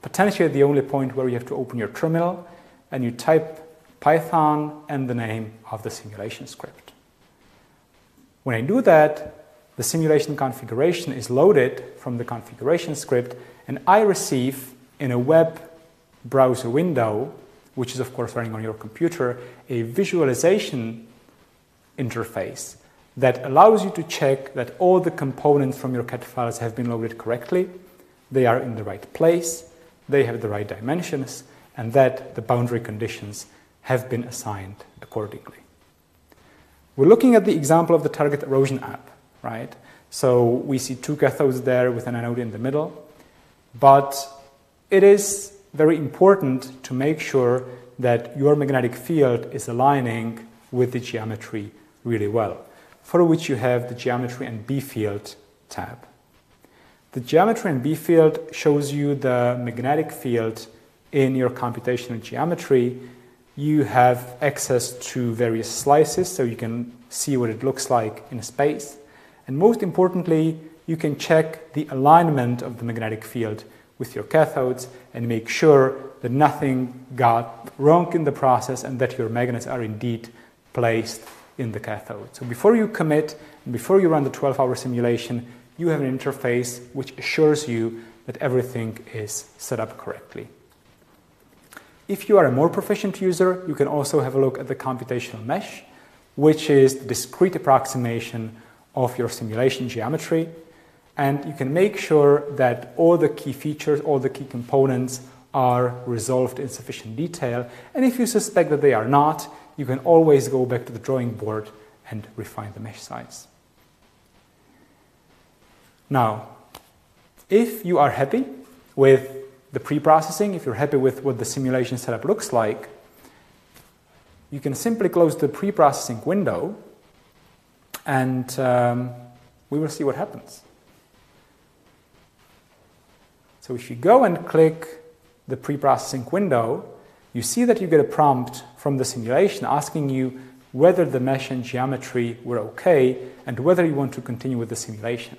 potentially the only point where you have to open your terminal and you type Python and the name of the simulation script. When I do that, the simulation configuration is loaded from the configuration script, and I receive in a web browser window, which is of course running on your computer, a visualization interface that allows you to check that all the components from your CAD files have been loaded correctly, they are in the right place, they have the right dimensions, and that the boundary conditions have been assigned accordingly. We're looking at the example of the Target Erosion App, right? So we see two cathodes there with an anode in the middle, but it is very important to make sure that your magnetic field is aligning with the geometry really well, for which you have the Geometry and B Field tab. The Geometry and B Field shows you the magnetic field in your computational geometry. You have access to various slices, so you can see what it looks like in space. And most importantly, you can check the alignment of the magnetic field with your cathodes and make sure that nothing got wrong in the process and that your magnets are indeed placed in the cathode. So before you commit and before you run the 12-hour simulation, you have an interface which assures you that everything is set up correctly. If you are a more proficient user, you can also have a look at the computational mesh, which is the discrete approximation of your simulation geometry. And you can make sure that all the key features, all the key components are resolved in sufficient detail. And if you suspect that they are not, you can always go back to the drawing board and refine the mesh size. Now, if you are happy with the pre-processing, if you're happy with what the simulation setup looks like, you can simply close the pre-processing window and we will see what happens. So if you go and click the pre-processing window, you see that you get a prompt from the simulation asking you whether the mesh and geometry were okay and whether you want to continue with the simulation.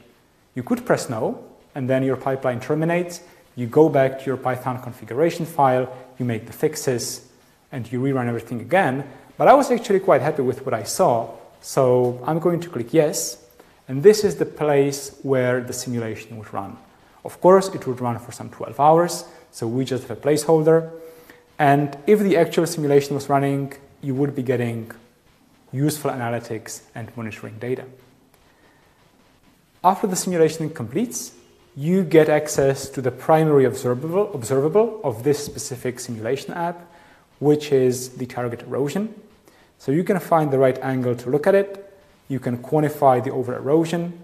You could press no, and then your pipeline terminates. You go back to your Python configuration file, you make the fixes, and you rerun everything again. But I was actually quite happy with what I saw, so I'm going to click yes, and this is the place where the simulation would run. Of course, it would run for some 12 hours, so we just have a placeholder. And if the actual simulation was running, you would be getting useful analytics and monitoring data. After the simulation completes, you get access to the primary observable of this specific simulation app, which is the target erosion. So you can find the right angle to look at it, you can quantify the over erosion,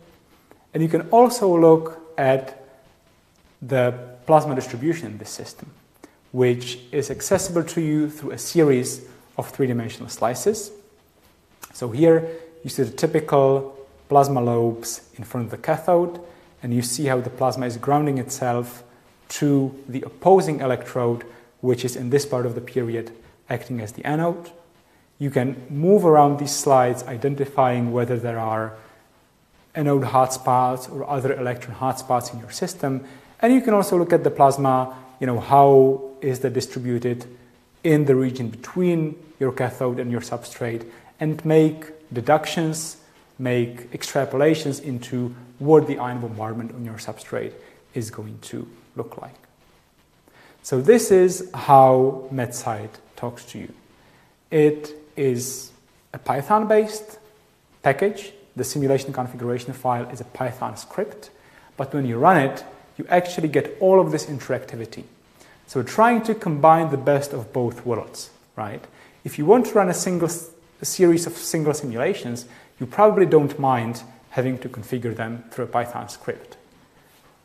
and you can also look at the plasma distribution in this system, which is accessible to you through a series of three-dimensional slices. So here you see the typical plasma lobes in front of the cathode, and you see how the plasma is grounding itself to the opposing electrode, which is in this part of the period acting as the anode. You can move around these slides, identifying whether there are anode hotspots or other electron hotspots in your system. And you can also look at the plasma, how is that distributed in the region between your cathode and your substrate, and make deductions, make extrapolations into what the ion bombardment on your substrate is going to look like. So this is how MatSight talks to you. It is a Python-based package. The simulation configuration file is a Python script, but when you run it, you actually get all of this interactivity. So we're trying to combine the best of both worlds, right? If you want to run a series of single simulations, you probably don't mind having to configure them through a Python script.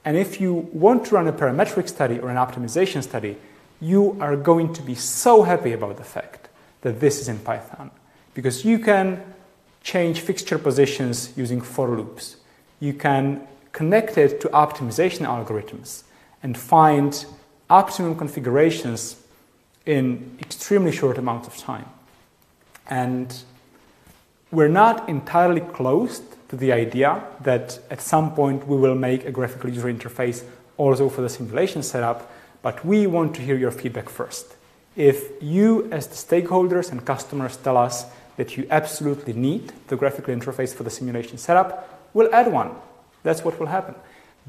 And if you want to run a parametric study or an optimization study, you are going to be so happy about the fact that this is in Python, because you can change fixture positions using for loops. You can connect it to optimization algorithms and find optimum configurations in extremely short amounts of time. And we're not entirely closed to the idea that at some point we will make a graphical user interface also for the simulation setup, but we want to hear your feedback first. If you, as the stakeholders and customers, tell us that you absolutely need the graphical interface for the simulation setup, we'll add one. That's what will happen.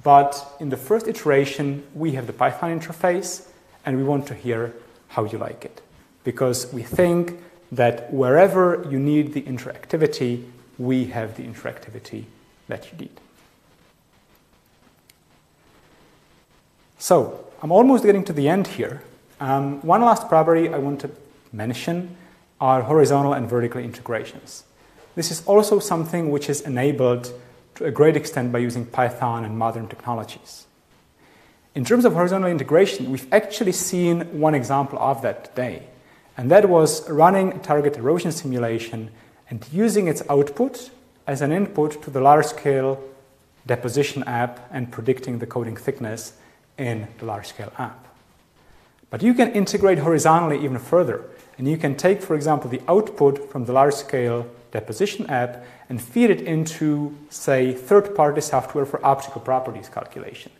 But in the first iteration, we have the Python interface, and we want to hear how you like it. Because we think that wherever you need the interactivity, we have the interactivity that you need. So, I'm almost getting to the end here. One last property I want to mention are horizontal and vertical integrations. This is also something which is enabled to a great extent by using Python and modern technologies. In terms of horizontal integration, we've actually seen one example of that today, and that was running a target erosion simulation and using its output as an input to the large-scale deposition app and predicting the coating thickness in the large-scale app. But you can integrate horizontally even further, and you can take, for example, the output from the large-scale deposition app and feed it into, say, third-party software for optical properties calculation.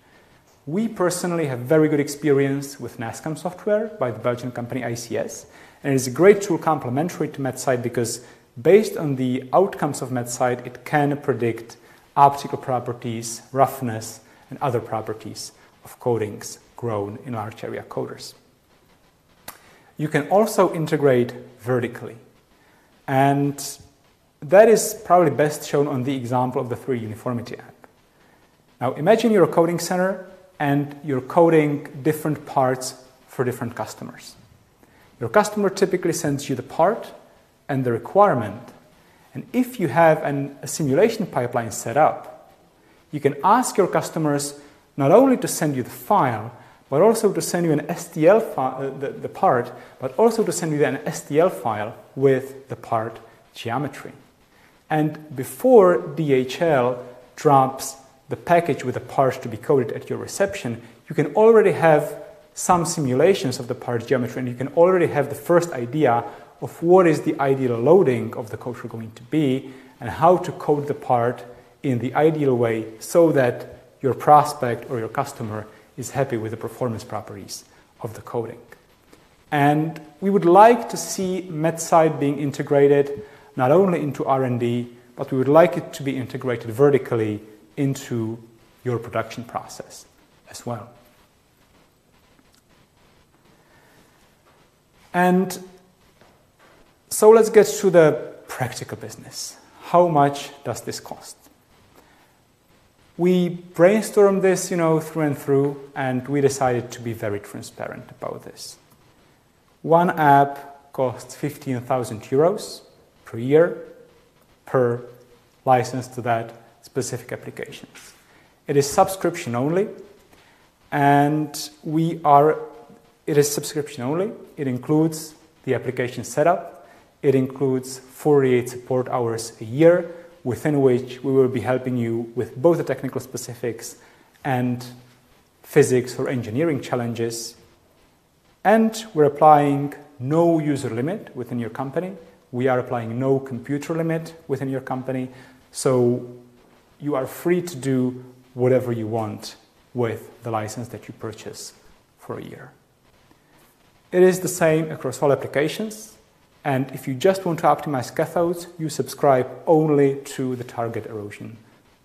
We personally have very good experience with NASCAM software by the Belgian company ICS, and it is a great tool complementary to MatSight because based on the outcomes of MatSight, it can predict optical properties, roughness, and other properties of coatings grown in large area coaters. You can also integrate vertically, and that is probably best shown on the example of the 3D Uniformity app. Now imagine you're a coding center and you're coding different parts for different customers. Your customer typically sends you the part and the requirement, and if you have a simulation pipeline set up, you can ask your customers not only to send you the file, but also to send you an STL file, the part, but also to send you an STL file with the part geometry. And before DHL drops the package with the part to be coded at your reception, you can already have some simulations of the part geometry, and you can already have the first idea of what is the ideal loading of the coater going to be and how to code the part in the ideal way so that your prospect or your customer is happy with the performance properties of the coating. And we would like to see MatSight being integrated not only into R&D, but we would like it to be integrated vertically into your production process as well. And so let's get to the practical business. How much does this cost? We brainstormed this, through and through, and we decided to be very transparent about this. One app costs 15,000 euros per year per license to that specific applications. It is subscription only, and it is subscription only. It includes the application setup. It includes 48 support hours a year, within which we will be helping you with both the technical specifics and physics or engineering challenges. And we're applying no user limit within your company. We are applying no computer limit within your company. So you are free to do whatever you want with the license that you purchase for a year. It is the same across all applications. And if you just want to optimize cathodes, you subscribe only to the Target Erosion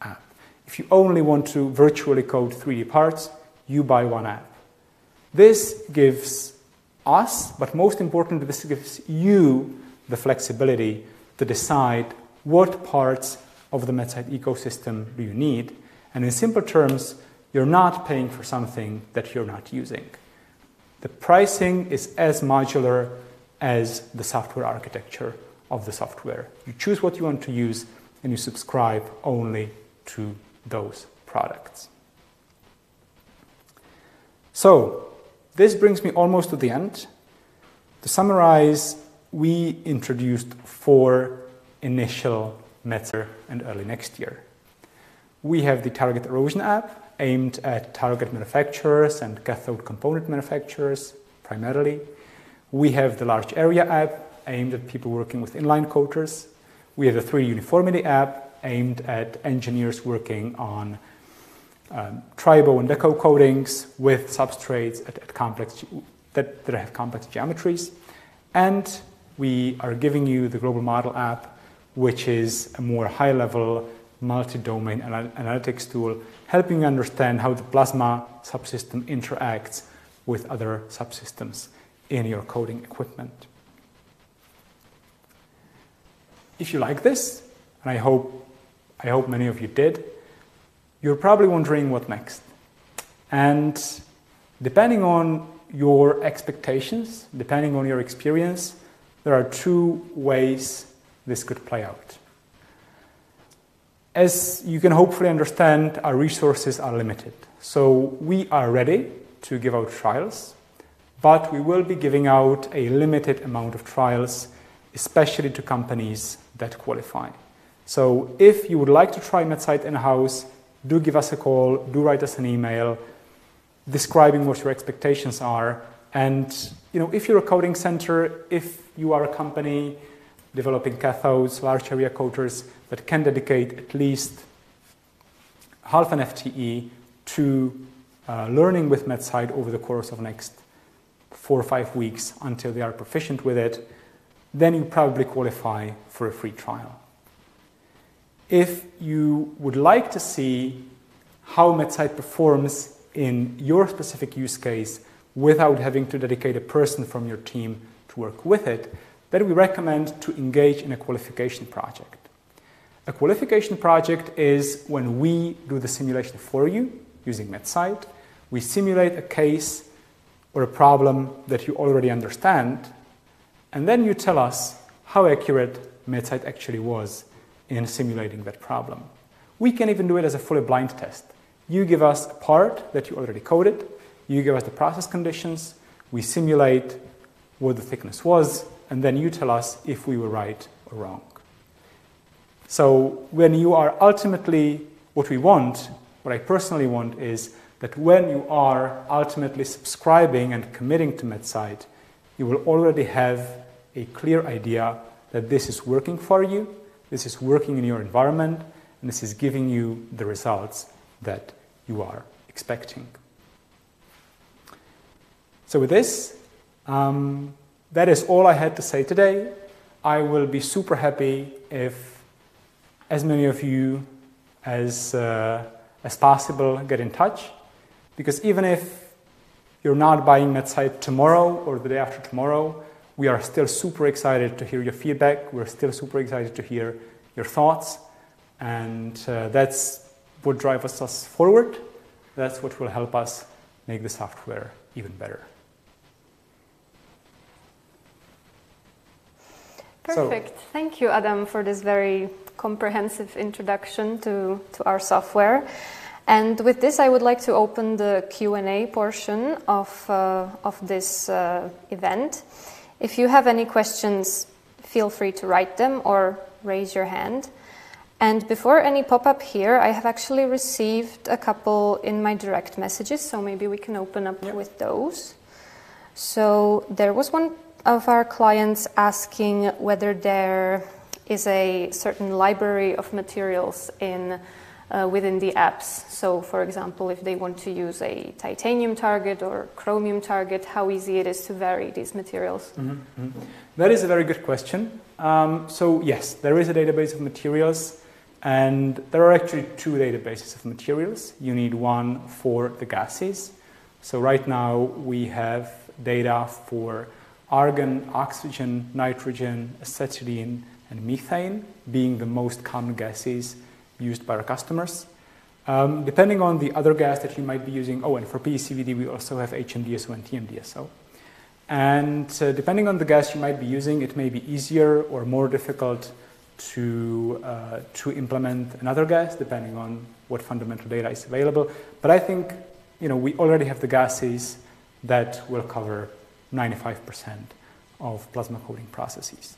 app. If you only want to virtually code 3D parts, you buy one app. This gives us, but most importantly, this gives you the flexibility to decide what parts of the MatSight ecosystem do you need. And in simple terms, you're not paying for something that you're not using. The pricing is as modular as the software architecture of the software. You choose what you want to use, and you subscribe only to those products. So, this brings me almost to the end. To summarize, we introduced 4 initial MatSight and early next year. We have the Target Erosion app, aimed at target manufacturers and cathode component manufacturers primarily. We have the Large Area app, aimed at people working with inline coaters. We have the 3D Uniformity app aimed at engineers working on tribo and deco coatings with substrates that have complex geometries. And we are giving you the Global Model App, which is a more high-level, multi-domain analytics tool, helping you understand how the plasma subsystem interacts with other subsystems in your coating equipment. If you like this, and I hope many of you did, you're probably wondering what next. And depending on your expectations, depending on your experience, there are two ways this could play out. As you can hopefully understand, our resources are limited. So we are ready to give out trials, but we will be giving out a limited amount of trials, especially to companies that qualify. So if you would like to try MatSight in-house, do give us a call, do write us an email describing what your expectations are. And if you're a coating center, if you are a company developing cathodes, large area coaters that can dedicate at least half an FTE to learning with MatSight over the course of the next 4 or 5 weeks until they are proficient with it, then you probably qualify for a free trial. If you would like to see how MatSight performs in your specific use case without having to dedicate a person from your team to work with it, then we recommend to engage in a qualification project. A qualification project is when we do the simulation for you using MatSight. We simulate a case or a problem that you already understand, and then you tell us how accurate MatSight actually was in simulating that problem. We can even do it as a fully blind test. You give us a part that you already coded, you give us the process conditions, we simulate what the thickness was, and then you tell us if we were right or wrong. So when you are ultimately, what I personally want is that when you are ultimately subscribing and committing to MatSight, you will already have a clear idea that this is working for you, this is working in your environment, and this is giving you the results that you are expecting. So with this, that is all I had to say today. I will be super happy if as many of you as possible get in touch, because even if you're not buying MatSight tomorrow or the day after tomorrow, we are still super excited to hear your feedback. We're still super excited to hear your thoughts, and that's what drives us forward. That's what will help us make the software even better. Perfect. Thank you, Adam, for this very comprehensive introduction to our software. And with this, I would like to open the Q&A portion of this event. If you have any questions, feel free to write them or raise your hand. And before any pop up here, I have actually received a couple in my direct messages, so maybe we can open up with those. So there was one of our clients asking whether there is a certain library of materials within the apps. So, for example, if they want to use a titanium target or chromium target, how easy it is to vary these materials? That is a very good question. So yes, there is a database of materials, and there are actually two databases of materials. You need one for the gases. So right now we have data for argon, oxygen, nitrogen, acetylene, and methane being the most common gases used by our customers. Depending on the other gas that you might be using, and for PECVD we also have HMDSO and TMDSO. And depending on the gas you might be using, it may be easier or more difficult to implement another gas, depending on what fundamental data is available. But I think we already have the gases that will cover 95% of plasma coating processes.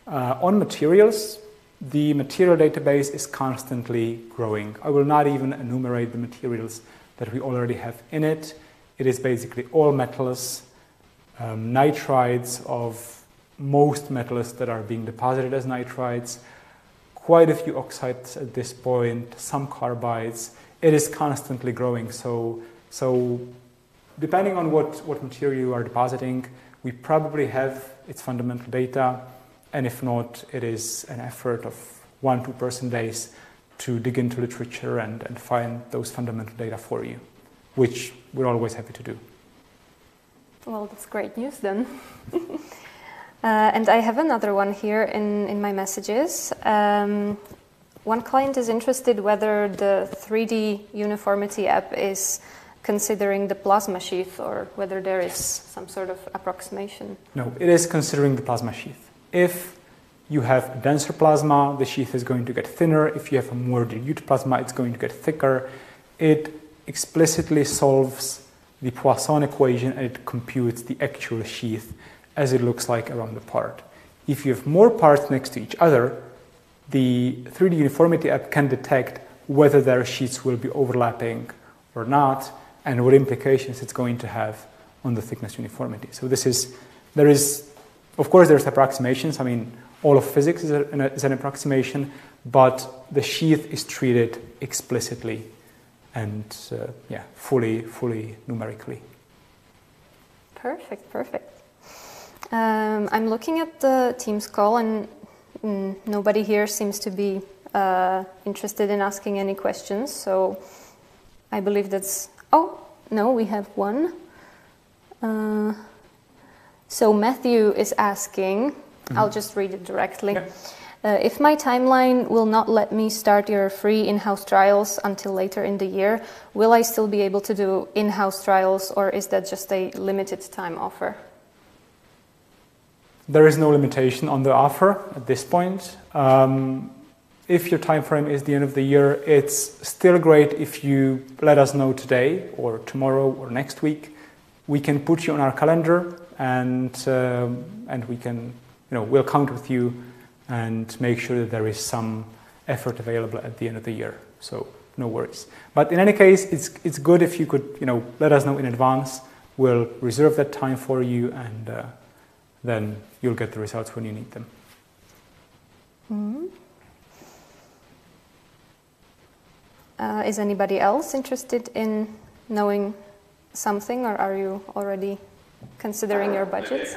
On materials, the material database is constantly growing. I will not even enumerate the materials that we already have in it. It is basically all metals, nitrides of most metals that are being deposited as nitrides, quite a few oxides at this point, some carbides. It is constantly growing. So depending on what material you are depositing, we probably have its fundamental data. And if not, it is an effort of 1-2 days to dig into literature and find those fundamental data for you, which we're always happy to do. Well, that's great news then. And I have another one here in my messages. One client is interested whether the 3D uniformity app is considering the plasma sheath or whether there is some sort of approximation. No, it is considering the plasma sheath. If you have a denser plasma, the sheath is going to get thinner. If you have a more dilute plasma, it's going to get thicker. It explicitly solves the Poisson equation and it computes the actual sheath as it looks like around the part. If you have more parts next to each other, the 3D uniformity app can detect whether their sheets will be overlapping or not and what implications it's going to have on the thickness uniformity. So of course there's approximations. I mean, all of physics is an approximation, but the sheath is treated explicitly and fully numerically. Perfect. I'm looking at the Teams call and nobody here seems to be interested in asking any questions. So I believe that's... Oh, no, we have one. So Matthew is asking, I'll just read it directly. Yeah. If my timeline will not let me start your free in-house trials until later in the year, will I still be able to do in-house trials or is that just a limited time offer? There is no limitation on the offer at this point. If your time frame is the end of the year, it's still great if you let us know today or tomorrow or next week. We can put you on our calendar and we can, we'll count with you and make sure that there is some effort available at the end of the year. So no worries. But in any case, it's good if you could, let us know in advance. We'll reserve that time for you and then you'll get the results when you need them. Mm-hmm. Is anybody else interested in knowing something, or are you already considering your budgets?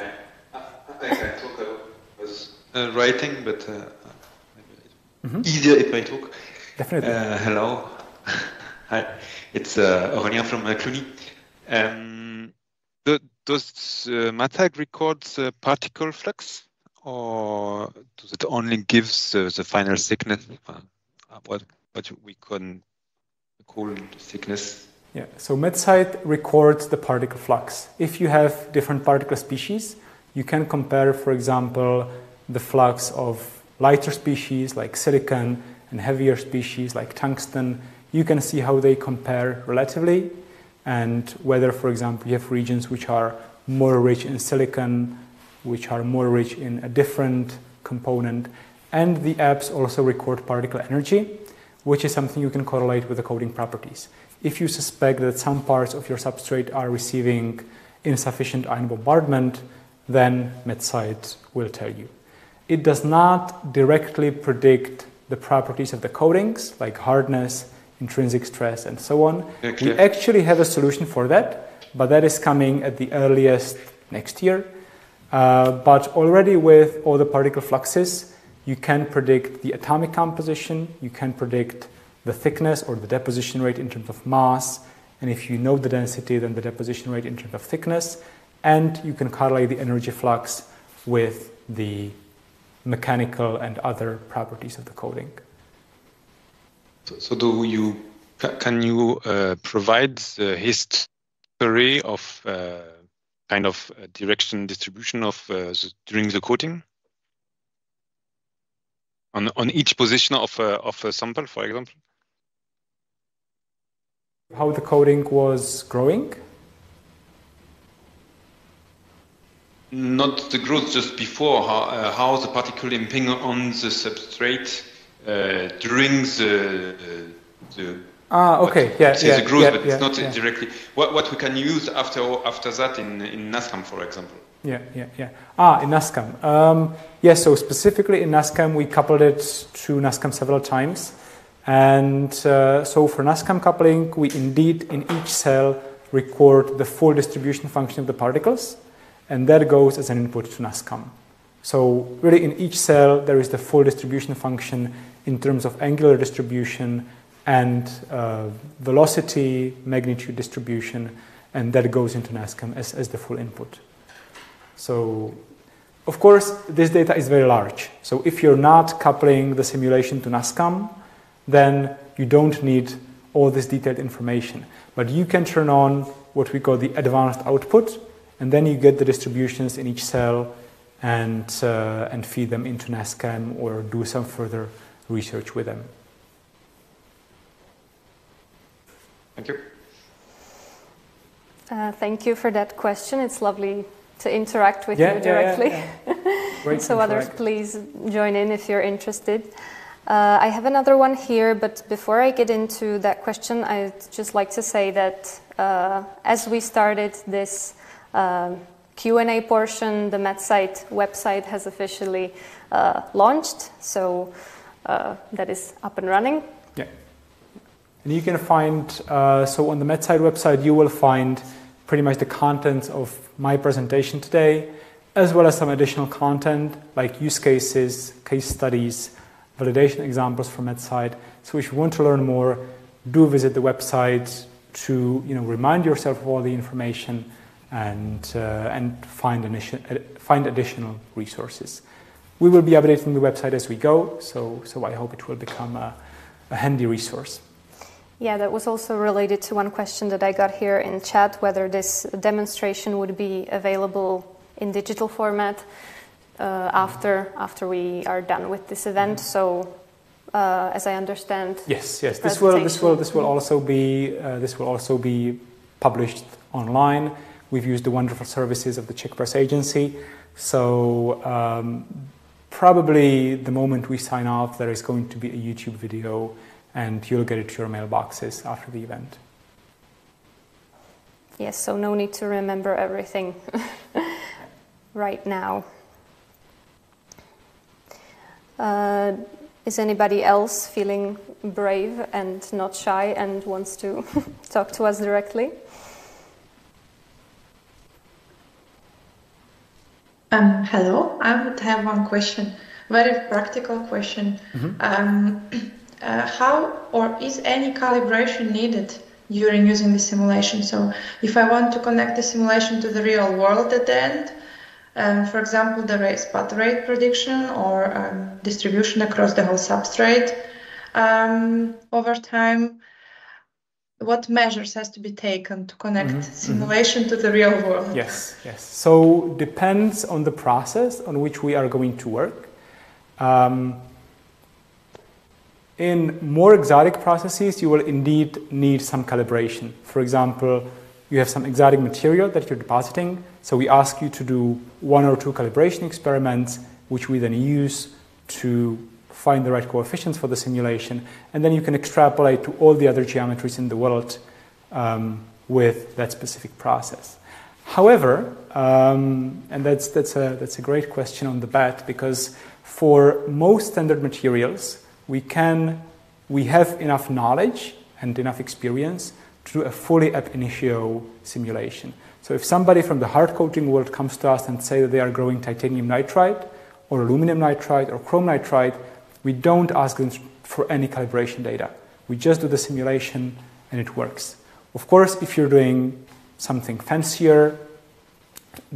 I talk. I was writing, but easier if I talk. Definitely. Hello. Hi. It's Aurélien from Cluny. Does MatSight record the particle flux, or does it only give the final thickness? What we can call the thickness? Yeah, so MatSight records the particle flux. If you have different particle species, you can compare, for example, the flux of lighter species like silicon and heavier species like tungsten. You can see how they compare relatively and whether, for example, you have regions which are more rich in silicon, which are more rich in a different component. And the apps also record particle energy, which is something you can correlate with the coating properties. If you suspect that some parts of your substrate are receiving insufficient ion bombardment, then MatSight will tell you. It does not directly predict the properties of the coatings, like hardness, intrinsic stress, and so on. We actually have a solution for that, but that is coming at the earliest next year. But already with all the particle fluxes, you can predict the atomic composition, you can predict the thickness or the deposition rate in terms of mass, and if you know the density, then the deposition rate in terms of thickness, and you can correlate the energy flux with the mechanical and other properties of the coating. So can you provide the history of kind of direction distribution of during the coating on each position of a sample, for example? How the coating was growing? Not the growth, just before, how the particle imping on the substrate during the growth, but it's not directly. What we can use after that in NASCAM, for example. Yeah. In NASCAM. Yes, so specifically in NASCAM, we coupled it to NASCAM several times. And so for NASCAM coupling, we indeed in each cell record the full distribution function of the particles, and that goes as an input to NASCAM. So really in each cell, there is the full distribution function in terms of angular distribution and velocity, magnitude distribution, and that goes into NASCAM as the full input. So, of course, this data is very large. So if you're not coupling the simulation to NASCAM, then you don't need all this detailed information. But you can turn on what we call the advanced output, and then you get the distributions in each cell and feed them into NASCAM or do some further research with them. Thank you. Thank you for that question. It's lovely to interact with you directly. Great. So others, please join in if you're interested. I have another one here, but before I get into that question, I'd just like to say that as we started this Q&A portion, the MatSight website has officially launched, so that is up and running. Yeah. And you can find, so on the MatSight website, you will find pretty much the contents of my presentation today, as well as some additional content like use cases, case studies, validation examples from MatSight. So if you want to learn more, do visit the website to remind yourself of all the information and find additional resources. We will be updating the website as we go, so I hope it will become a handy resource. Yeah, that was also related to one question that I got here in chat, whether this demonstration would be available in digital format after we are done with this event. So, as I understand, yes, this will also be published online. We've used the wonderful services of the Czech Press Agency. So, probably the moment we sign off, there is going to be a YouTube video, and you'll get it to your mailboxes after the event. Yes, so no need to remember everything right now. Is anybody else feeling brave and not shy and wants to talk to us directly? Hello, I would have one question, very practical question. Mm-hmm. How or is any calibration needed during using the simulation? So if I want to connect the simulation to the real world at the end, for example, the spot rate prediction or distribution across the whole substrate over time, what measures has to be taken to connect simulation to the real world? Yes. So depends on the process on which we are going to work. In more exotic processes, you will indeed need some calibration. For example, you have some exotic material that you're depositing, so we ask you to do 1 or 2 calibration experiments, which we then use to find the right coefficients for the simulation, and then you can extrapolate to all the other geometries in the world with that specific process. However, and that's a great question on the bat, because for most standard materials, we have enough knowledge and enough experience to do a fully ab initio simulation. So if somebody from the hard coating world comes to us and say that they are growing titanium nitride or aluminum nitride or chrome nitride, we don't ask them for any calibration data. We just do the simulation and it works. Of course, if you're doing something fancier,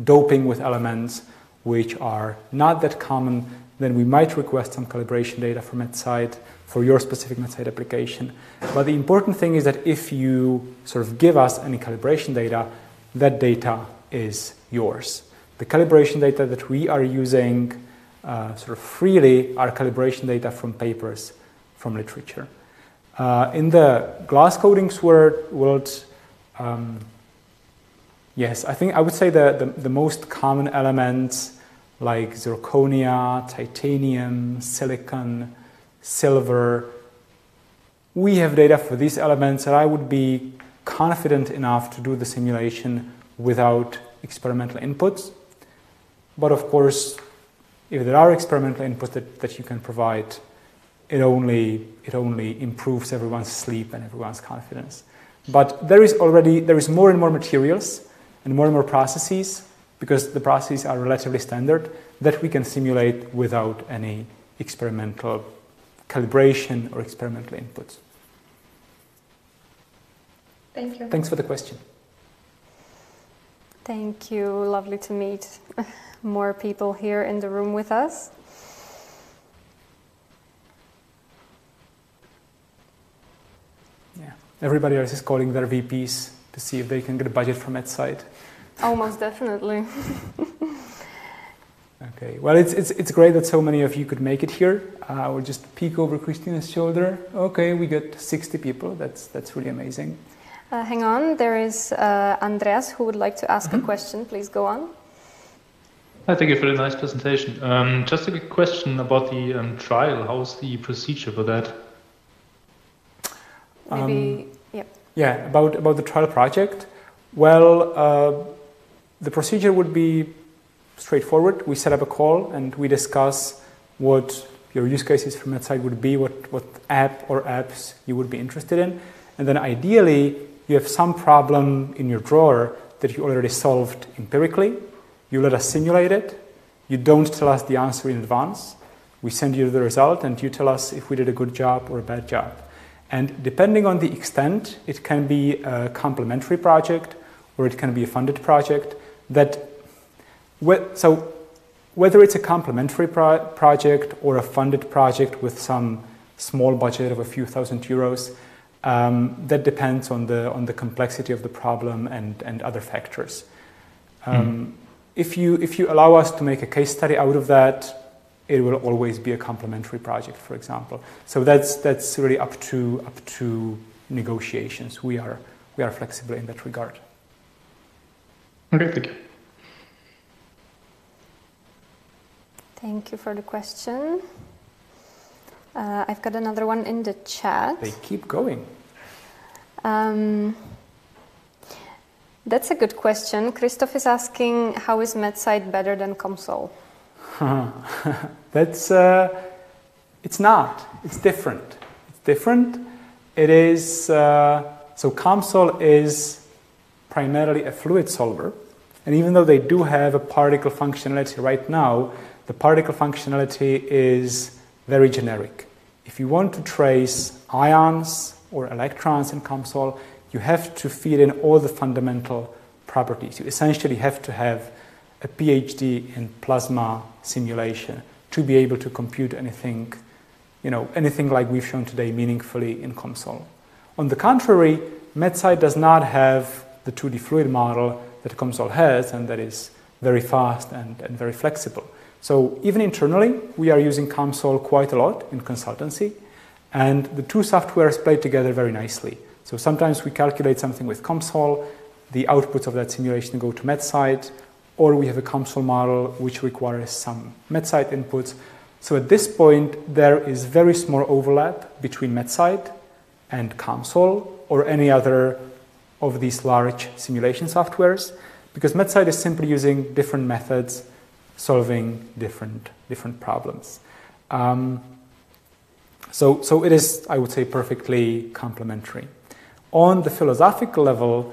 doping with elements which are not that common, then we might request some calibration data from MatSight for your specific MatSight application. But the important thing is that if you sort of give us any calibration data, that data is yours. The calibration data that we are using sort of freely are calibration data from papers, from literature. In the glass coatings world, yes, I would say the most common elements like zirconia, titanium, silicon, silver. We have data for these elements, and I would be confident enough to do the simulation without experimental inputs. but of course, if there are experimental inputs that you can provide, it only improves everyone's sleep and everyone's confidence. But there is more and more materials and more processes, because the processes are relatively standard, that we can simulate without any experimental calibration or experimental inputs. Thank you. Thanks for the question. Thank you. Lovely to meet more people here in the room with us. Yeah, everybody else is calling their VPs to see if they can get a budget from MatSight. Oh, most definitely. Okay, well, it's great that so many of you could make it here. We'll just peek over Christina's shoulder. Okay, we got 60 people. That's really amazing. Hang on, there is Andreas who would like to ask a question. Please go on. Hi, thank you for the nice presentation. Just a quick question about the trial. How's the procedure for that? Maybe, yeah. Yeah, about the trial project. Well, the procedure would be straightforward. We set up a call and we discuss what your use cases for MatSight would be, what app or apps you would be interested in. And then ideally, you have some problem in your drawer that you already solved empirically. You let us simulate it. You don't tell us the answer in advance. We send you the result and you tell us if we did a good job or a bad job. And depending on the extent, it can be a complementary project or it can be a funded project. So whether it's a complementary project or a funded project with some small budget of a few thousand euros, that depends on the complexity of the problem and other factors. If you allow us to make a case study out of that, it will always be a complementary project, for example. So that's really up to negotiations. We are flexible in that regard. Okay, thank you. Thank you for the question. I've got another one in the chat. They keep going. That's a good question. Christoph is asking, how is MatSight better than COMSOL? It's not. It's different. It is, so COMSOL is primarily a fluid solver. And even though they do have a particle functionality right now, the particle functionality is very generic. If you want to trace ions or electrons in COMSOL, you have to feed in all the fundamental properties. You essentially have to have a PhD in plasma simulation to be able to compute anything like we've shown today meaningfully in COMSOL. On the contrary, MatSight does not have the 2D fluid model that COMSOL has, and that is very fast and very flexible. So even internally, we are using COMSOL quite a lot in consultancy, and the two softwares play together very nicely. So sometimes we calculate something with COMSOL, the outputs of that simulation go to MatSight, or we have a COMSOL model which requires some MatSight inputs. So at this point, there is very small overlap between MatSight and COMSOL or any other of these large simulation softwares, because MatSight is simply using different methods solving different problems. So it is, I would say, perfectly complementary. On the philosophical level,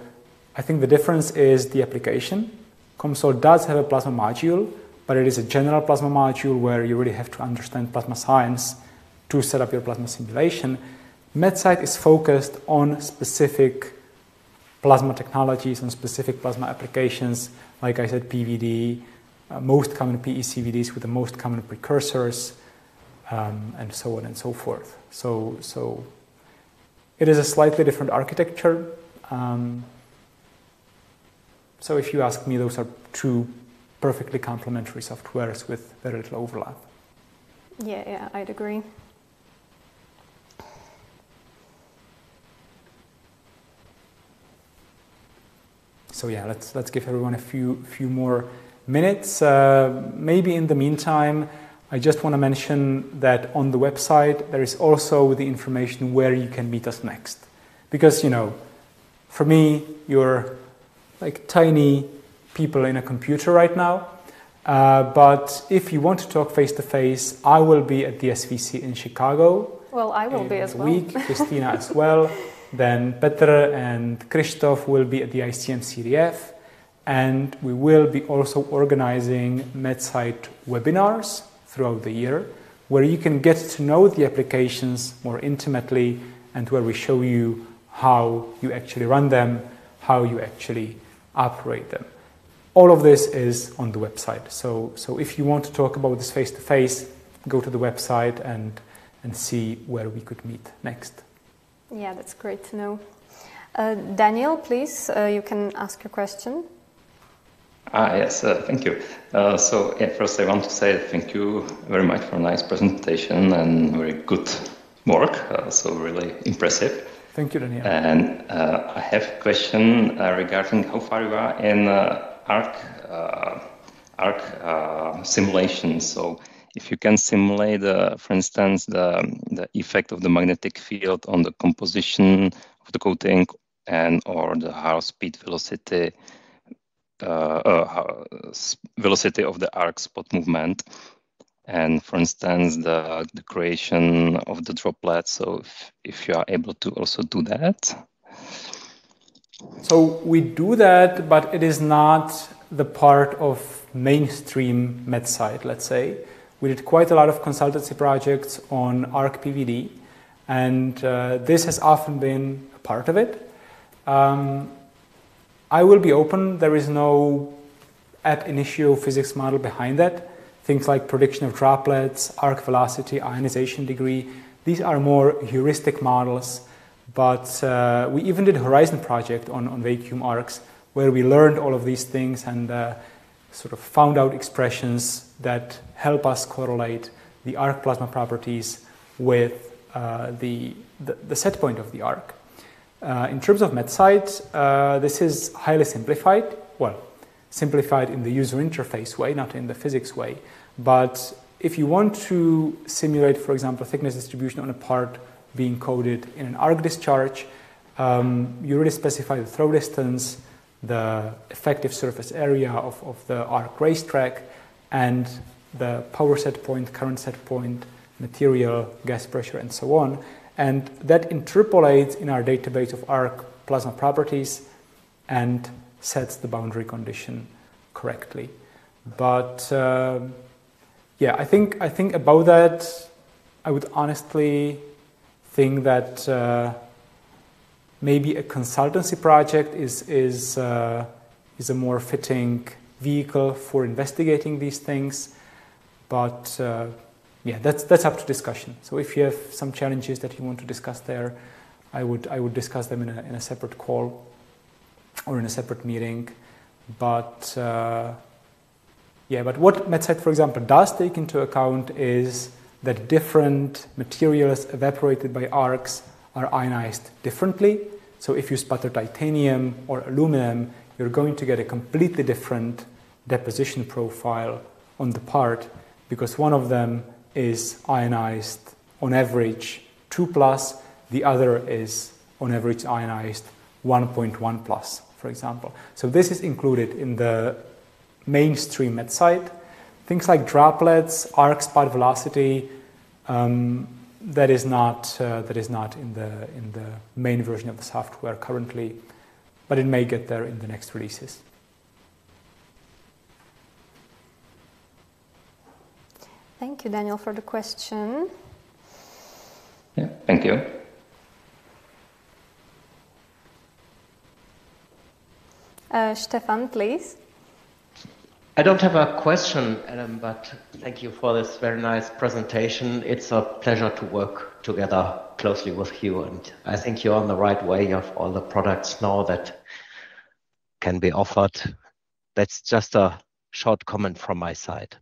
I think the difference is the application. COMSOL does have a plasma module, but it is a general plasma module where you really have to understand plasma science to set up your plasma simulation. MatSight is focused on specific plasma technologies, on specific plasma applications, like I said, PVD, most common PECVDs with the most common precursors, and so on and so forth. So it is a slightly different architecture. So if you ask me, those are two perfectly complementary softwares with very little overlap. Yeah, I'd agree. So yeah, let's give everyone a few more minutes. Maybe in the meantime, I just want to mention that on the website there is also the information where you can meet us next. Because, for me, you're like tiny people in a computer right now. But if you want to talk face-to-face, I will be at the SVC in Chicago. Well, I will be as well. Week, Christina as well. Then Petr and Christoph will be at the ICM CDF. And we will be also organizing MatSight webinars throughout the year, where you can get to know the applications more intimately and where we show you how you actually run them, how you actually operate them. All of this is on the website. So if you want to talk about this face-to-face, go to the website and see where we could meet next. Yeah, that's great to know. Daniel, please, you can ask your question. Yes, thank you. First I want to say thank you very much for a nice presentation and very good work. So really impressive. Thank you, Daniel. And I have a question regarding how far you are in arc simulation. So if you can simulate, for instance, the effect of the magnetic field on the composition of the coating and or the half speed velocity velocity of the arc spot movement, and for instance the creation of the droplets. So if you are able to also do that. So we do that, but it is not the part of mainstream MatSight, let's say. We did quite a lot of consultancy projects on arc PVD, and this has often been a part of it. I will be open. There is no ab initio physics model behind that. Things like prediction of droplets, arc velocity, ionization degree, these are more heuristic models. But we even did a Horizon project on vacuum arcs, where we learned all of these things and sort of found out expressions that help us correlate the arc plasma properties with the set point of the arc. In terms of MatSight, this is highly simplified. Well, simplified in the user interface way, not in the physics way. But if you want to simulate, for example, thickness distribution on a part being coded in an arc discharge, you really specify the throw distance, the effective surface area of the arc racetrack, and the power set point, current set point, material, gas pressure, and so on. And that interpolates in our database of arc plasma properties and sets the boundary condition correctly. But yeah, I think about that, I would honestly think that maybe a consultancy project is a more fitting vehicle for investigating these things. But yeah, that's up to discussion. So if you have some challenges that you want to discuss there, I would discuss them in a separate call or in a separate meeting. But yeah, but what MatSight, for example, does take into account is that different materials evaporated by arcs are ionized differently. So if you sputter titanium or aluminum, you're going to get a completely different deposition profile on the part, because one of them is ionized on average 2+, the other is on average ionized 1.1 plus, for example. So this is included in the mainstream MatSight. Things like droplets, arc spot velocity, that is not in the main version of the software currently, but it may get there in the next releases. Thank you, Daniel, for the question. Yeah, thank you. Stefan, please. I don't have a question, Adam, but thank you for this very nice presentation. It's a pleasure to work together closely with you, and I think you're on the right way. You have all the products now that can be offered. That's just a short comment from my side.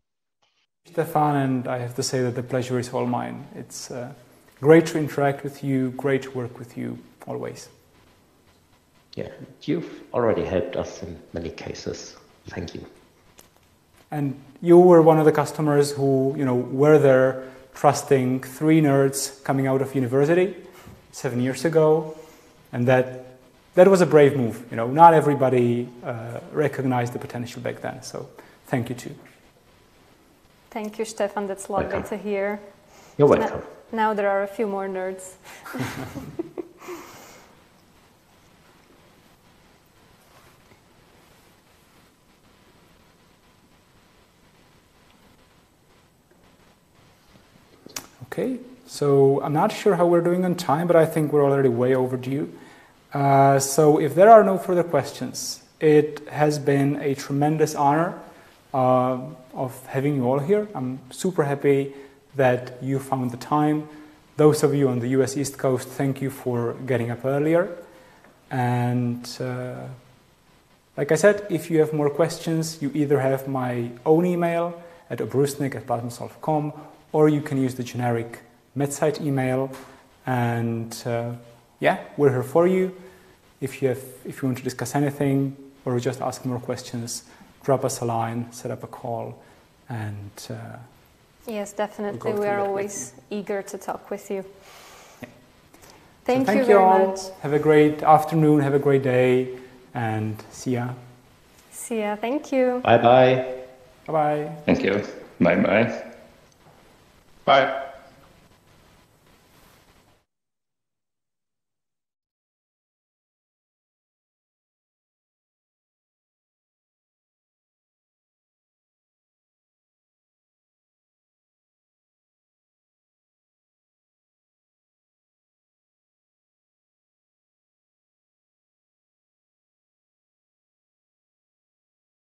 Stefan, and I have to say that the pleasure is all mine. It's great to interact with you, great to work with you always. Yeah, you've already helped us in many cases. Thank you. And you were one of the customers who, were there trusting 3 nerds coming out of university 7 years ago, and that was a brave move. Not everybody recognized the potential back then. So thank you too. Thank you, Stefan. That's lovely Welcome. to hear. You're welcome. Now there are a few more nerds. Okay, so I'm not sure how we're doing on time, but I think we're already way overdue. So if there are no further questions, it has been a tremendous honor of having you all here. I'm super happy that you found the time. Those of you on the US East Coast, thank you for getting up earlier. And like I said, if you have more questions, you either have my own email at obrusnik@plasmasolve.com, or you can use the generic MatSight email. And yeah, we're here for you. If you want to discuss anything or just ask more questions, drop us a line, set up a call, and Yes, definitely. We'll We are that always eager to talk with you. Yeah. Thank So you thank very all. much. Have a great afternoon, have a great day, and see ya. See ya. Thank you. Bye bye. Bye-bye. Thank you. Bye bye. Bye.